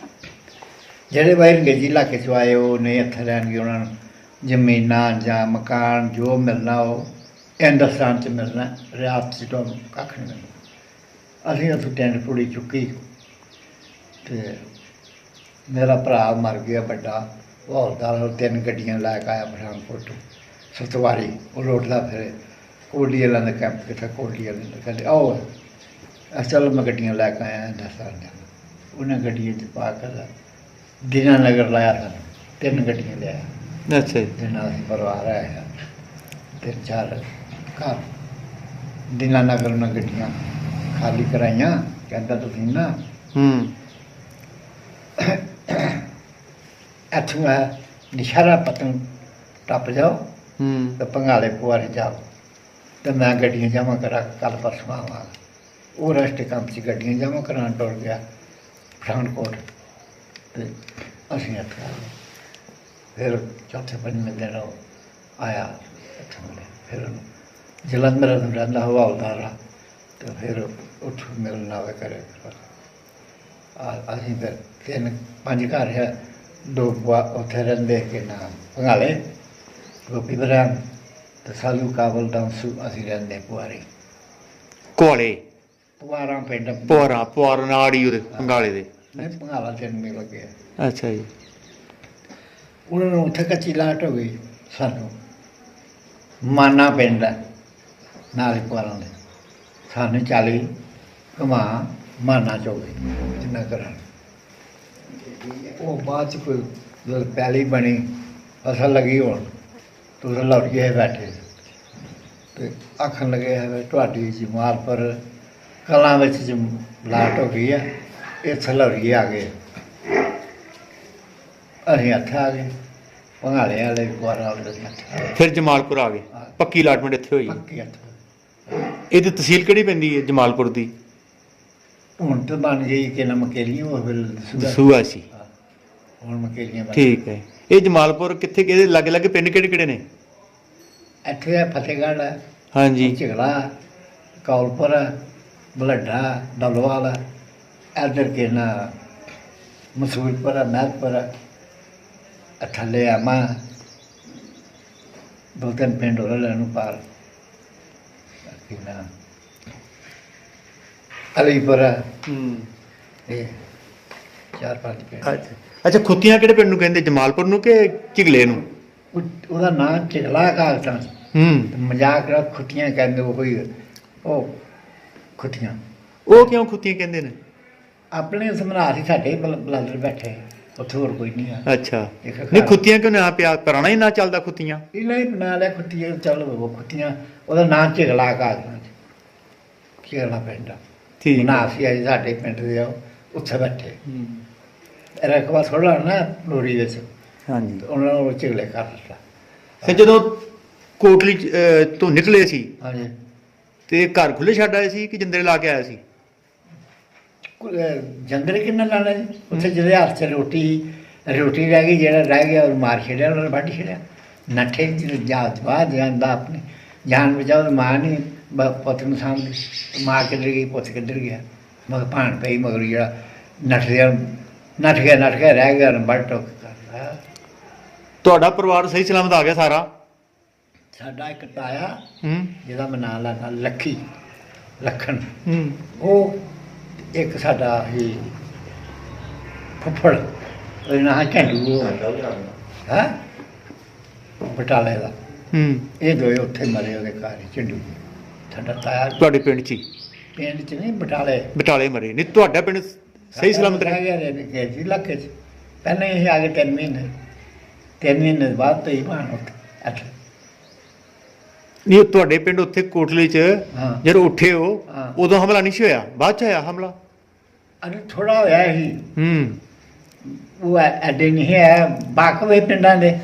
ਜਿਹੜੇ ਬਾਹਰ ਅੰਗਰੇਜ਼ੀ ਇਲਾਕੇ 'ਚੋਂ ਆਏ ਉਹ ਨਹੀਂ ਇੱਥੇ ਰਹਿਣਗੇ ਉਹਨਾਂ ਨੂੰ ਜ਼ਮੀਨਾਂ ਜਾਂ ਮਕਾਨ ਜੋ ਮਿਲਣਾ ਉਹ ਹਿੰਦੁਸਤਾਨ 'ਚ ਮਿਲਣਾ ਰਿਆਸਤ 'ਚ ਤਾਂ ਕੱਖ ਨਹੀਂ ਮਿਲਣਾ। ਅਸੀਂ ਉੱਥੇ ਟੈਂਟ ਪੂੜੀ ਚੁੱਕੀ ਤੇ ਮੇਰਾ ਭਰਾ ਮਰ ਗਿਆ ਵੱਡਾ ਹੌਲਦਾਰ ਉਹ 3 ਗੱਡੀਆਂ ਲੈ ਕੇ ਆਇਆ ਪਠਾਨਕੋਟ ਤੋਂ ਸਤਵਾਰੀ ਉਹ ਲੋਟਦਾ ਫਿਰੇ ਕੋਲੀ ਵਾਲਿਆਂ ਦਾ ਕੈਂਪ ਕਿੱਥੇ ਕੋਲੀ ਵਾਲੇ ਨੇ ਕਹਿੰਦੇ ਆਓ ਅਸਲ ਮੈਂ ਗੱਡੀਆਂ ਲੈ ਕੇ ਆਇਆ ਹਿੰਦੁਸਤਾਨ ਦੀਆਂ ਉਹਨਾਂ ਗੱਡੀਆਂ 'ਚ ਪਾ ਕੇ ਦਿਨਾਂ ਨਗਰ ਲਾਇਆ ਸਾਨੂੰ 3 ਗੱਡੀਆਂ ਲਿਆਇਆ ਅੱਛਾ ਜੀ। ਜਿਹਨਾਂ ਅਸੀਂ ਪਰਿਵਾਰ ਆਇਆ 3-4 ਘਰ ਦਿਨਾਂ ਨਗਰ ਉਹਨਾਂ ਗੱਡੀਆਂ ਖਾਲੀ ਕਰਾਈਆਂ ਕਹਿੰਦਾ ਤੁਸੀਂ ਨਾ ਹੂੰ ਇੱਥੋਂ ਆ ਨਿਸ਼ਾਰਾ ਪਤਨ ਟੱਪ ਜਾਓ ਹੂੰ ਤੇ ਪੰਗਾਲੇ ਪੁਆਰੇ ਜਾਓ ਤੇ ਮੈਂ ਗੱਡੀਆਂ ਜਮ੍ਹਾਂ ਕਰਾ ਕੱਲ੍ਹ ਪਰਸੋਂ ਆਵਾਂਗਾ ਉਹ ਰਸਤੇ ਕੰਮ 'ਚ ਗੱਡੀਆਂ ਜਮ੍ਹਾਂ ਕਰਾਉਣ ਟੁਰ ਗਿਆ ਪਠਾਨਕੋਟ ਤੇ ਅਸੀਂ ਇੱਥੇ ਆ ਗਏ ਫਿਰ ਚੌਥੇ ਪੰਜਵੇਂ ਦਿਨ ਉਹ ਆਇਆ ਇੱਥੋਂ ਮਿਲਿਆ ਫਿਰ ਉਹਨੂੰ ਜਲੰਧਰ ਨੂੰ ਰਹਿੰਦਾ ਹਵਾਲਦਾਰ ਆ ਤੇ ਫਿਰ ਉੱਥੋਂ ਮਿਲਣ ਆਵੇ ਕਰੇ ਅਸੀਂ ਫਿਰ 5 ਘਰ ਹੈ 2 ਉੱਥੇ ਰਹਿੰਦੇ ਕਿ ਨਾਮ ਪੰਗਾਲੇ ਗੋਪੀ ਬਰਾਮ ਤੇ ਸਾਲੂ ਕਾਬਲ ਡਾਂਸੂ ਅਸੀਂ ਰਹਿੰਦੇ ਪੁਆਰੇ ਕੋਲੇ ਪੁਆਰਾਂ ਪਿੰਡ ਪੁਆਰਾ ਨਾੜੀ ਉਹਦੇ ਪੰਗਾਲੇ ਦੇ। ਨਹੀਂ ਪੰਗਾਲਾ 3 ਮਹੀਨੇ ਲੱਗੇ ਅੱਛਾ ਜੀ। ਉਹਨਾਂ ਨੂੰ ਉੱਥੇ ਕੱਚੀ ਲਾਟ ਹੋ ਗਈ ਸਾਨੂੰ ਮਾਨਾ ਪਿੰਡ ਹੈ ਨਾਲ ਹੀ ਪੁਆਰਾਂ ਦੇ ਸਾਨੂੰ 40 ਘੁਮਾ ਮਾਨਾ ਚ ਹੋ ਗਈ ਜਿੰਨਾ ਕਰਾਂ ਉਹ ਬਾਅਦ 'ਚ ਕੋਈ ਜਦੋਂ ਪੈਲੀ ਬਣੀ ਫਸਲ ਲੱਗੀ ਹੋਣ ਤੁਸੀਂ ਲੁੱਟ ਕੇ ਬੈਠੇ ਤੇ ਆਖਣ ਲੱਗੇ ਹੈ ਤੁਹਾਡੀ ਜਮਾਲ ਪਰ ਕਲਾਂ ਵਿੱਚ ਲਾਟ ਹੋ ਗਈ ਹੈ ਇਹ ਸਲੌਰੀ ਆ ਗਏ, ਅਸੀਂ ਇੱਥੇ ਆ ਗਏ, ਪੰਗਾਲੇ ਵਾਲੇ ਗੁਆਰਾ ਵਾਲੇ ਅਸੀਂ ਇੱਥੇ ਆ ਗਏ। ਫਿਰ ਜਮਾਲਪੁਰ ਆ ਗਏ, ਪੱਕੀ ਅਲਾਟਮੈਂਟ ਇੱਥੇ ਹੋਈ। ਪੱਕੀ ਇੱਥੇ ਇਹਦੀ ਤਹਿਸੀਲ ਕਿਹੜੀ ਪੈਂਦੀ ਹੈ ਜਮਾਲਪੁਰ ਦੀ? ਹੁਣ ਤਾਂ ਬਣ ਗਈ ਕਿ ਨਾ ਮਕੇਲੀਆਂ, ਉਹ ਫਿਰ ਦਸੂਆ ਸੀ। ਹੁਣ ਮਕੇਲੀਆਂ ਬਣ ਠੀਕ ਹੈ। ਇਹ ਜਮਾਲਪੁਰ ਕਿੱਥੇ, ਕਿਹਦੇ ਲਾਗੇ ਲਾਗੇ ਪਿੰਡ ਕਿਹੜੇ ਕਿਹੜੇ ਨੇ? ਇੱਥੇ ਆ ਫਤਿਹਗੜ੍ਹ ਹੈ, ਹਾਂਜੀ, ਝਗੜਾ, ਕੌਲਪੁਰ, ਬਲੱਡਾ, ਡਬਲਵਾਲ, ਇੱਧਰ ਕੇ ਨਾ ਮਸੂਰਪੁਰ, ਮਹਿਤਪੁਰ, ਥੱਲੇ ਆਮਾ, ਦੋ ਤਿੰਨ ਪਿੰਡ ਹੋਰ ਲੈਣ ਪਾਰ ਕੀ ਨਾ ਅਲੀਪੁਰ, ਇਹ 4-5 ਪਿੰਡ। ਅੱਛਾ ਅੱਛਾ, ਖੁੱਤੀਆਂ ਕਿਹੜੇ ਪਿੰਡ ਨੂੰ ਕਹਿੰਦੇ, ਜਮਾਲਪੁਰ ਨੂੰ ਕਿ ਝਿਗਲੇ ਨੂੰ? ਉਹਦਾ ਨਾਂ ਝਗਲਾ ਕਾਗਜ਼ਾਂ, ਮਜ਼ਾਕ ਨਾਲ ਖੁੱਤੀਆਂ ਕਹਿੰਦੇ, ਉਹ ਖੁੱਤੀਆਂ। ਉਹ ਕਿਉਂ ਖੁੱਤੀਆਂ ਕਹਿੰਦੇ ਨੇ? ਆਪਣੇ ਸਮਰਾਟ ਹੀ ਸਾਡੇ ਬਲਾਦਰ ਬੈਠੇ, ਉੱਥੇ ਹੋਰ ਕੋਈ ਨਹੀਂ ਆ। ਅੱਛਾ, ਨਹੀਂ ਖੁੱਤੀਆਂ ਕਿਉਂ ਨਾ ਪਿਆ, ਪੁਰਾਣਾ ਹੀ ਨਾ ਚੱਲਦਾ ਖੁੱਤੀਆਂ? ਇਹਨਾਂ ਹੀ ਬਣਾ ਲਿਆ ਖੁੱਤੀਆਂ, ਚੱਲ ਉਹ ਖੁੱਤੀਆਂ, ਉਹਦਾ ਨਾਂ ਝਗਲਾ ਕਾਗਜ਼ਾਂ, ਝਗਲਾ ਪਿੰਡ ਆ। ਠੀਕ ਨਾ ਅਸੀਂ ਅਜੇ ਸਾਡੇ ਪਿੰਡ ਦੇ ਆ, ਉੱਥੇ ਬੈਠੇ ਰਕਬਾ ਥੋੜਾ ਨਾ ਲੋਰੀ ਵਿੱਚ, ਹਾਂਜੀ। ਉਹਨਾਂ ਨੂੰ ਝਗਲੇ ਕਰ ਦਿੱਤਾ। ਫਿਰ ਜਦੋਂ ਕੋਟਲੀ ਤੋਂ ਨਿਕਲੇ ਸੀ ਹਾਂਜੀ, ਤੇ ਘਰ ਖੁੱਲੇ ਛੱਡ ਆਏ ਸੀ ਕਿ ਜਿੰਦਰੇ ਲਾ ਕੇ ਆਇਆ ਸੀ? ਜੰਦਰੇ ਕਿੰਨਾ ਲਾਣਾ ਜੀ, ਉੱਥੇ ਜਿਹਦੇ ਹੱਥ 'ਚ ਰੋਟੀ ਰਹਿ ਗਈ, ਜਿਹੜਾ ਰਹਿ ਗਿਆ ਉਹ ਮਾਰ ਛੱਡਿਆ, ਉਹਨਾਂ ਨੇ ਵੱਢ ਛੱਡਿਆ। ਨੱਠੇ ਬਾਹਰ ਜਾਂਦਾ, ਆਪਣੀ ਜਾਨ ਬਚਾਓ। ਮਾਂ ਨਹੀਂ ਪੁੱਤ ਨੂੰ ਸਾਂਭਦੀ, ਮਾਂ ਕਿੱਧਰ ਗਈ, ਪੁੱਤ ਕਿੱਧਰ ਗਿਆ, ਮਗਰ ਭਾਣ ਪਈ, ਮਗਰ ਜਿਹੜਾ ਨੱਠ ਗਿਆ ਰਹਿ ਗਿਆ, ਵੱਢ ਟੋਕ ਕਰਦਾ। ਤੁਹਾਡਾ ਪਰਿਵਾਰ ਸਹੀ ਸਲਾਮਤ ਆ ਗਿਆ ਸਾਰਾ? ਸਾਡਾ ਇੱਕ ਤਾਇਆ ਜਿਹਦਾ ਮੈਂ ਨਾਂ ਲੈਣਾ ਲੱਖਣ, ਉਹ ਇੱਕ ਸਾਡਾ ਹੀ ਫੁੱਫੜ, ਉਹਦਾ ਨਾਂ ਝੰਡੂ ਹੈ ਬਟਾਲੇ ਦਾ। ਇਹ ਦੋਏ ਉੱਥੇ ਮਰੇ, ਉਹਦੇ ਘਰ ਹੀ ਝੰਡੂ। ਸਾਡਾ ਤਾਇਆ ਤੁਹਾਡੇ ਪਿੰਡ 'ਚ ਹੀ? ਪਿੰਡ 'ਚ ਨਹੀਂ, ਬਟਾਲੇ ਮਰੇ। ਨਹੀਂ ਤੁਹਾਡਾ ਪਿੰਡ ਸਹੀ ਸਲਾਮਤ ਰਹਿ ਗਿਆ ਗਏ ਸੀ ਇਲਾਕੇ 'ਚ। ਪਹਿਲਾਂ ਇਹ ਆ ਗਏ 3 ਮਹੀਨੇ ਬਾਅਦ ਤੋਂ ਹੀ ਭਾਣ ਉੱਥੇ ਇੱਥੇ। ਨਹੀਂ ਤੁਹਾਡੇ ਪਿੰਡ ਉੱਥੇ ਕੋਟਲੀ 'ਚ ਹਾਂ। ਜਦੋਂ ਉੱਠੇ ਹੋ ਹਾਂ। ਉਦੋਂ ਹਮਲਾ ਨਹੀਂ ਸੀ ਹੋਇਆ, ਬਾਅਦ 'ਚ ਹੋਇਆ ਹਮਲਾ? ਅਰੇ ਥੋੜਾ ਹੋਇਆ ਸੀ, ਉਹ ਐਡੇ ਨਹੀਂ ਹੈ। ਬਾਕਵੇ ਪਿੰਡਾਂ ਦੇ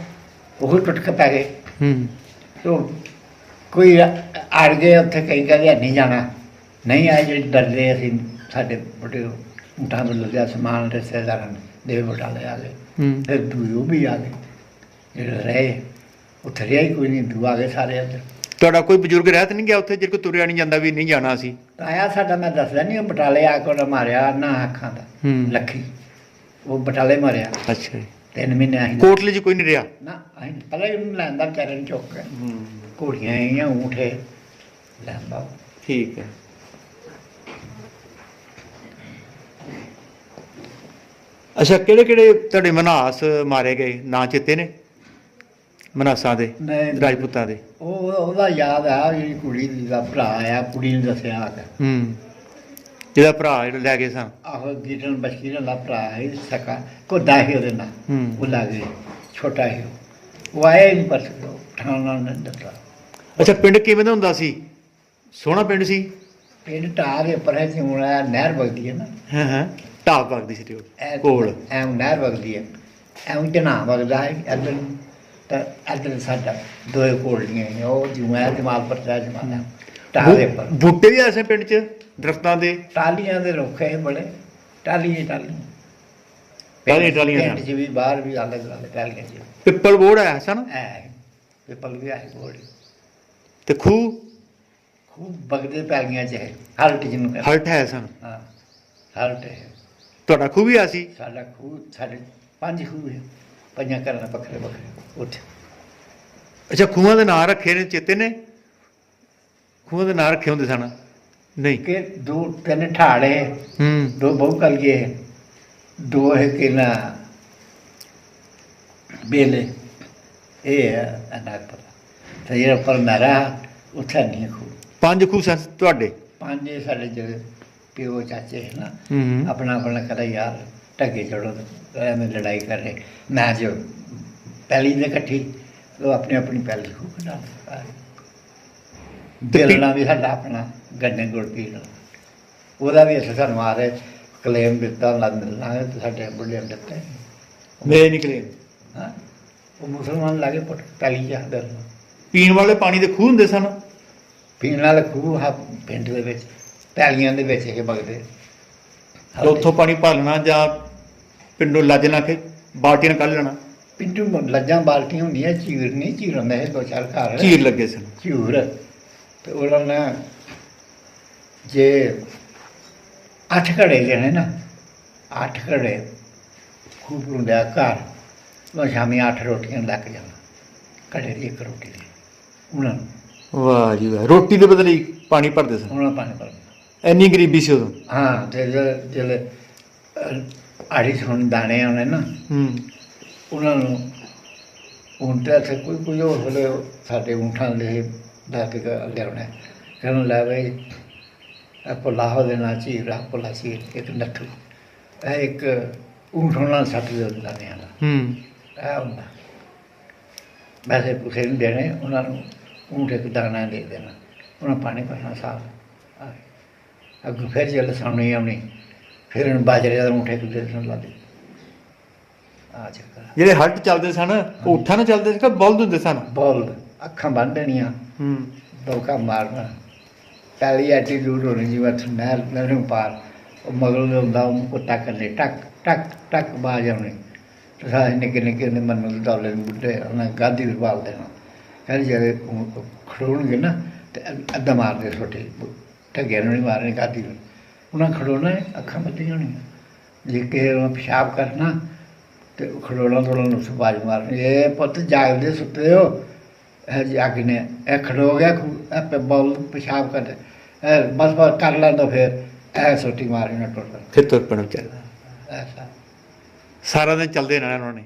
ਉਹ ਟੁੱਟ ਕੇ ਪੈ ਗਏ। ਤੋ ਕੋਈ ਅੜ ਗਏ ਉੱਥੇ, ਕਈ ਕਹਿੰਦੇ ਨਹੀਂ ਜਾਣਾ, ਨਹੀਂ ਆਏ। ਜਿਹੜੇ ਡਰਦੇ ਅਸੀਂ, ਸਾਡੇ ਬੜੇ ਊਂਠਾਂ ਨੂੰ ਲੱਗਿਆ ਸਮਾਨ, ਰਿਸ਼ਤੇਦਾਰਾਂ ਨੇ ਦੇ ਬਟਾਲੇ ਆ ਗਏ। ਫਿਰ ਦੂਜੋ ਵੀ ਆ ਗਏ, ਜਿਹੜੇ ਰਹੇ ਉੱਥੇ ਰਿਹਾ ਹੀ ਕੋਈ ਨਹੀਂ, ਦੂ ਆ ਗਏ ਸਾਰੇ ਉੱਧਰ। ਤੁਹਾਡਾ ਕੋਈ ਬਜ਼ੁਰਗ ਰਹਿ ਤਾਂ ਨਹੀਂ ਗਿਆ ਉੱਥੇ, ਜੇ ਕੋਈ ਤੁਰਿਆ ਨਹੀਂ ਜਾਂਦਾ ਵੀ ਨਹੀਂ ਜਾਣਾ ਸੀ? ਆਇਆ ਸਾਡਾ, ਮੈਂ ਦੱਸਦਾ ਨਹੀਂ, ਉਹ ਬਟਾਲੇ ਆ ਕੇ ਉਹਨੇ ਮਾਰਿਆ ਨਾ ਅੱਖਾਂ ਦਾ, ਲੱਖੀ, ਉਹ ਬਟਾਲੇ ਮਾਰਿਆ। ਅੱਛਾ ਜੀ। 3 ਮਹੀਨੇ ਅਸੀਂ ਕੋਟਲੀ 'ਚ ਕੋਈ ਨਹੀਂ ਰਿਹਾ? ਨਾ, ਅਸੀਂ ਪਹਿਲਾਂ ਹੀ ਉਹਨੂੰ ਲੈਂਦਾ ਵਿਚਾਰੇ ਨੂੰ ਚੁੱਕ ਕੇ, ਘੋੜੀਆਂ ਆਈਆਂ, ਊਂਠੇ ਲੈਂਦਾ। ਠੀਕ ਹੈ। ਅੱਛਾ, ਕਿਹੜੇ ਕਿਹੜੇ ਤੁਹਾਡੇ ਮਨਹਾਸ ਮਾਰੇ ਗਏ, ਨਾਂ ਚੇਤੇ ਨੇ ਮਨਹਾਸਾਂ ਦੇ, ਰਾਜਪੂਤਾਂ ਦੇ? ਉਹਦਾ ਯਾਦ ਆ, ਜਿਹੜੀ ਕੁੜੀ ਦਾ ਭਰਾ ਆ, ਕੁੜੀ ਨੇ ਦੱਸਿਆ ਆ ਕੇ। ਜਿਹਦਾ ਭਰਾ ਜਿਹੜਾ ਲੈ ਗਏ ਸਨ? ਆਹੋ, ਗੀਟਨ ਬਸ਼ਕੀਰਨ ਦਾ ਭਰਾ ਹੈ, ਸਕਾ ਕੋਦਾ ਸੀ ਉਹਦੇ ਨਾਲ, ਉਹ ਲੱਗ ਗਏ, ਛੋਟਾ ਸੀ ਉਹ ਆਇਆ ਨਹੀਂ, ਪਰ ਠਾਣਾ ਨੇ ਦਿੱਤਾ। ਅੱਛਾ, ਪਿੰਡ ਕਿਵੇਂ ਦਾ ਹੁੰਦਾ ਸੀ? ਸੋਹਣਾ ਪਿੰਡ ਸੀ? ਪਿੰਡ ਢਾਹ ਦੇ ਉੱਪਰ ਹੈ ਸੀ, ਹੁਣ ਨਹਿਰ ਵਗਦੀ ਹੈ ਨਾ। ਹਾਂ, ਢਾਬ ਵਗਦੀ ਸੀ ਕੋਲ, ਐਂ ਨਹਿਰ ਵਗਦੀ ਹੈ, ਐਂ ਝਨਾ ਵਗਦਾ ਹੈ ਇੱਧਰ ਨੂੰ, ਤਾਂ ਇੱਧਰ ਸਾਡਾ ਦੋਏ ਕੋਲੀਆਂ, ਉਹ ਜਿਵੇਂ ਜਮਾਲਪੁਰ ਦਾ ਜਮਾਨਾ, ਢਾਹ ਦੇ ਉੱਪਰ। ਬੂਟੇ ਵੀ ਐਸੇ ਪਿੰਡ 'ਚ, ਦਰਖਤਾਂ ਦੇ? ਟਾਲੀਆਂ ਦੇ ਰੁੱਖ ਹੈ ਬੜੇ, ਟਾਲੀਆਂ ਪਿੰਡ 'ਚ ਵੀ, ਬਾਹਰ ਵੀ ਅਲੱਗ ਅਲੱਗ ਟਾਲੀਆਂ 'ਚ। ਪਿੱਪਲ ਬੋੜ ਹੈ ਸਨ? ਪਿੱਪਲ ਵੀ ਹੈ ਬੋੜ। ਤੇ ਖੂਹ ਬਗਦੇ ਪੈਲੀਆਂ 'ਚ ਹੈ, ਹਲਟ ਜਿਹਨੂੰ ਕਹਿੰਦੇ। ਹਲਟ ਹੈ ਸਨ? ਹਾਂ, ਹਲਟ ਹੈ। ਤੁਹਾਡਾ ਖੂਹ ਵੀ ਆ ਸੀ? ਸਾਡਾ ਖੂਹ, ਸਾਡੇ 5 ਖੂਹ ਹੈ, 5 ਘਰਾਂ ਵੱਖਰੇ ਵੱਖਰੇ ਉੱਥੇ। ਅੱਛਾ, ਖੂਹਾਂ ਦੇ ਨਾਂ ਰੱਖੇ ਨੇ, ਚੇਤੇ ਨੇ? ਖੂਹਾਂ ਦੇ ਨਾਂ ਰੱਖੇ ਹੁੰਦੇ ਸਨ? ਨਹੀਂ ਕਿ 2-3 ਠਾੜੇ, 2 ਬਹੁ ਕਲ ਗਏ, 2 ਹੈ ਕਿ ਨਾ ਬੇਲੇ, ਇਹ ਹੈ ਅਨਾਕ ਪਤਾ। ਤੇ ਜਿਹੜਾ ਉੱਪਰ ਮੇਰਾ ਉੱਥੇ ਨਹੀਂ ਖੂਹ। 5 ਖੂਹ ਸਨ ਤੁਹਾਡੇ? 5 ਸਾਡੇ ਜਿਹੜੇ ਪਿਓ ਚਾਚੇ ਹੈ ਨਾ, ਆਪਣਾ ਕਦਾ ਯਾਰ ਢੱਗੇ ਚੜੋ, ਐਵੇਂ ਲੜਾਈ ਕਰ ਰਹੇ। ਮੈਂ ਜੋ ਪਹਿਲੀ ਦੇ ਇਕੱਠੀ, ਉਹ ਆਪਣੀ ਪਹਿਲੀ ਖੂਹ ਬਣਾ ਬੇਲਣਾ ਵੀ ਸਾਡਾ ਆਪਣਾ, ਗੰਨੇ ਗੁੜ ਪੀਣ, ਉਹਦਾ ਵੀ ਅਸੀਂ ਸਾਨੂੰ ਆ ਰਹੇ ਕਲੇਮ ਦਿੱਤਾ ਨਾ ਮਿਲਣਾ ਤੇ ਸਾਡੇ ਬੁੱਢਿਆਂ ਨੇ ਦਿੱਤਾ ਹੀ ਨਹੀਂ। ਮੇਰੇ ਨਿਕਲੇ ਹਾਂ ਉਹ ਮੁਸਲਮਾਨ ਲਾਗੇ ਪੁੱਟ ਪੈਲੀ ਜਾ ਦਰ ਪੀਣ ਵਾਲੇ ਪਾਣੀ ਦੇ ਖੂਹ ਹੁੰਦੇ ਸਨ। ਪੀਣ ਵਾਲੇ ਖੂਹ ਆ ਪਿੰਡ ਦੇ ਵਿੱਚ ਪੈਲੀਆਂ ਦੇ ਵਿੱਚ ਇਹ ਵਗਦੇ ਤੇ ਉੱਥੋਂ ਪਾਣੀ ਭਰ ਲੈਣਾ ਜਾਂ ਪਿੰਡੋਂ ਲੱਜ ਲਾ ਕੇ ਬਾਲਟੀ ਨਾਲ ਕੱਢ ਲੈਣਾ। ਪਿੰਡੂ ਲੱਜਾਂ ਬਾਲਟੀਆਂ ਹੁੰਦੀਆਂ ਚੀਰ ਨਹੀਂ ਚੀਰਉਂਦੇ ਇਹ ਦੋ ਚਾਰ ਘਰ ਝੀਰ ਲੱਗੇ ਸਨ। ਝੂਰ ਤੇ ਉਹਨਾਂ ਨੇ ਜੇ 8 ਘੜੇ ਲੈਣੇ ਨਾ 8 ਘੜੇ ਖੂਬ ਹੁੰਦਿਆ ਘਰ ਉਹ ਸ਼ਾਮੀ 8 ਰੋਟੀਆਂ ਲੈ ਕੇ ਜਾਣਾ ਘੜੇ ਦੀ ਇੱਕ ਰੋਟੀ ਦੀ ਉਹਨਾਂ ਨੂੰ ਵਾਹ ਜੀ ਵਾਹ। ਰੋਟੀ ਦੇ ਬਦਲੇ ਹੀ ਪਾਣੀ ਭਰਦੇ ਸਨ। ਉਹਨਾਂ ਪਾਣੀ ਭਰਨਾ ਇੰਨੀ ਗਰੀਬੀ ਸੀ ਉਦੋਂ। ਹਾਂ ਤੇ ਜਿਹੜੇ ਆੜੀ ਸੁਣ ਦਾਣੇ ਆਉਣੇ ਨਾ ਉਹਨਾਂ ਨੂੰ ਹੁਣ ਤਾਂ ਇੱਥੇ ਕੋਈ ਹੋਰ ਵੇਲੇ ਸਾਡੇ ਊਂਠਾਂ ਦੇ ਲੈ ਕੇ ਲਿਆਉਣਾ ਕਹਿੰਦਾ ਲੈ ਬਈ ਇਹ ਪੁੱਲਾ ਹੋ ਦੇਣਾ ਝੀਰਾ ਪੁੱਲਾ ਸੀ ਇੱਕ ਨੱਥੂ ਇਹ ਇੱਕ ਊਂਠ ਉਹਨਾਂ ਨੂੰ ਸੱਟ ਦੇ ਦਾਣਿਆਂ ਦਾ ਇਹ ਹੁੰਦਾ ਵੈਸੇ ਕਿਸੇ ਨੂੰ ਦੇਣੇ ਉਹਨਾਂ ਨੂੰ ਊਂਠ ਇੱਕ ਦਾਣਾ ਦੇ ਦੇਣਾ ਉਹਨਾਂ ਪਾਣੀ ਭਰਨਾ ਸਾਫ ਅੱਗੋਂ ਫਿਰ ਜੇ ਸਾਹਮਣੇ ਆਉਣੀ ਫਿਰ ਇਹਨੂੰ ਬਾਜਰੇ ਦਾ ਊਂਠ ਇੱਕ ਦੇ ਦੇਣਾ ਲਾ ਦੇ ਆ ਚੱਕਰ ਜਿਹੜੇ ਹੱਟ ਚੱਲਦੇ ਸਨ ਉਹ ਊਠਾਂ ਨਾਲ ਚੱਲਦੇ ਸੀ ਕਿ ਬਲਦ ਹੁੰਦੇ ਸਨ। ਬੋਲ ਅੱਖਾਂ ਬੰਨ ਦੇਣੀਆਂ ਦੌਕਾ ਮਾਰਨਾ ਪੈਲੀ ਐਟੀ ਦੂਰ ਹੋਣੀ ਜਿਵੇਂ ਨਹਿਰ ਨਹਿਰੋਂ ਪਾਰ ਉਹ ਮਗਰ ਹੁੰਦਾ ਉਹ ਕੁੱਤਾ ਕਰਨੇ ਟਕ ਟਕ ਟਕ ਬਾਜ ਆਉਣੀ ਤੇ ਸਾਰੇ ਨਿੱਕੇ ਨਿੱਕੇ ਦੇ ਮਨ ਨੂੰ ਦੌਲੇ ਨੂੰ ਬੁੱਢੇ ਉਹਨਾਂ ਗਾਦੀ ਵੀ ਬਾਲ ਦੇਣਾ ਕਹਿੰਦੇ ਜਿਹੜੇ ਖੜੋਣਗੇ ਨਾ ਤੇ ਅੱਧਾ ਮਾਰਦੇ ਛੋਟੇ ਠੱਗਿਆਂ ਨੂੰ ਨਹੀਂ ਮਾਰਨੀ ਗਾਦੀ ਨੂੰ ਉਹਨਾਂ ਖੜੋਣਾ ਅੱਖਾਂ ਬੱਧੀਆਂ ਹੋਣੀਆਂ ਜੇ ਕਿਸੇ ਨੂੰ ਪਿਸ਼ਾਬ ਕਰਨਾ ਤੇ ਖੜੋਣਾ ਥੋੜਾ ਨੂੰ ਬਾਜ ਮਾਰਨੀ ਇਹ ਪੁੱਤ ਜਾਗਦੇ ਸੁੱਤੇ ਹੋ ਇਹ ਜਾ ਕੇ ਨੇ ਇਹ ਖੜੋ ਗਿਆ ਇਹ ਬੋਲ ਪਿਸ਼ਾਬ ਕਰ ਬਸ ਬਸ ਕਰ ਲੈਂਦਾ ਫਿਰ ਇਹ ਸੋਟੀ ਮਾਰੀ ਨਾ ਟੁੱਟ ਫਿਰ ਤੁਰ ਪੈਣਾ ਚਾਹੀਦਾ। ਐਸਾ ਸਾਰਾ ਦਿਨ ਚੱਲਦੇ ਰਹਿਣਾ ਉਹਨਾਂ ਨੇ।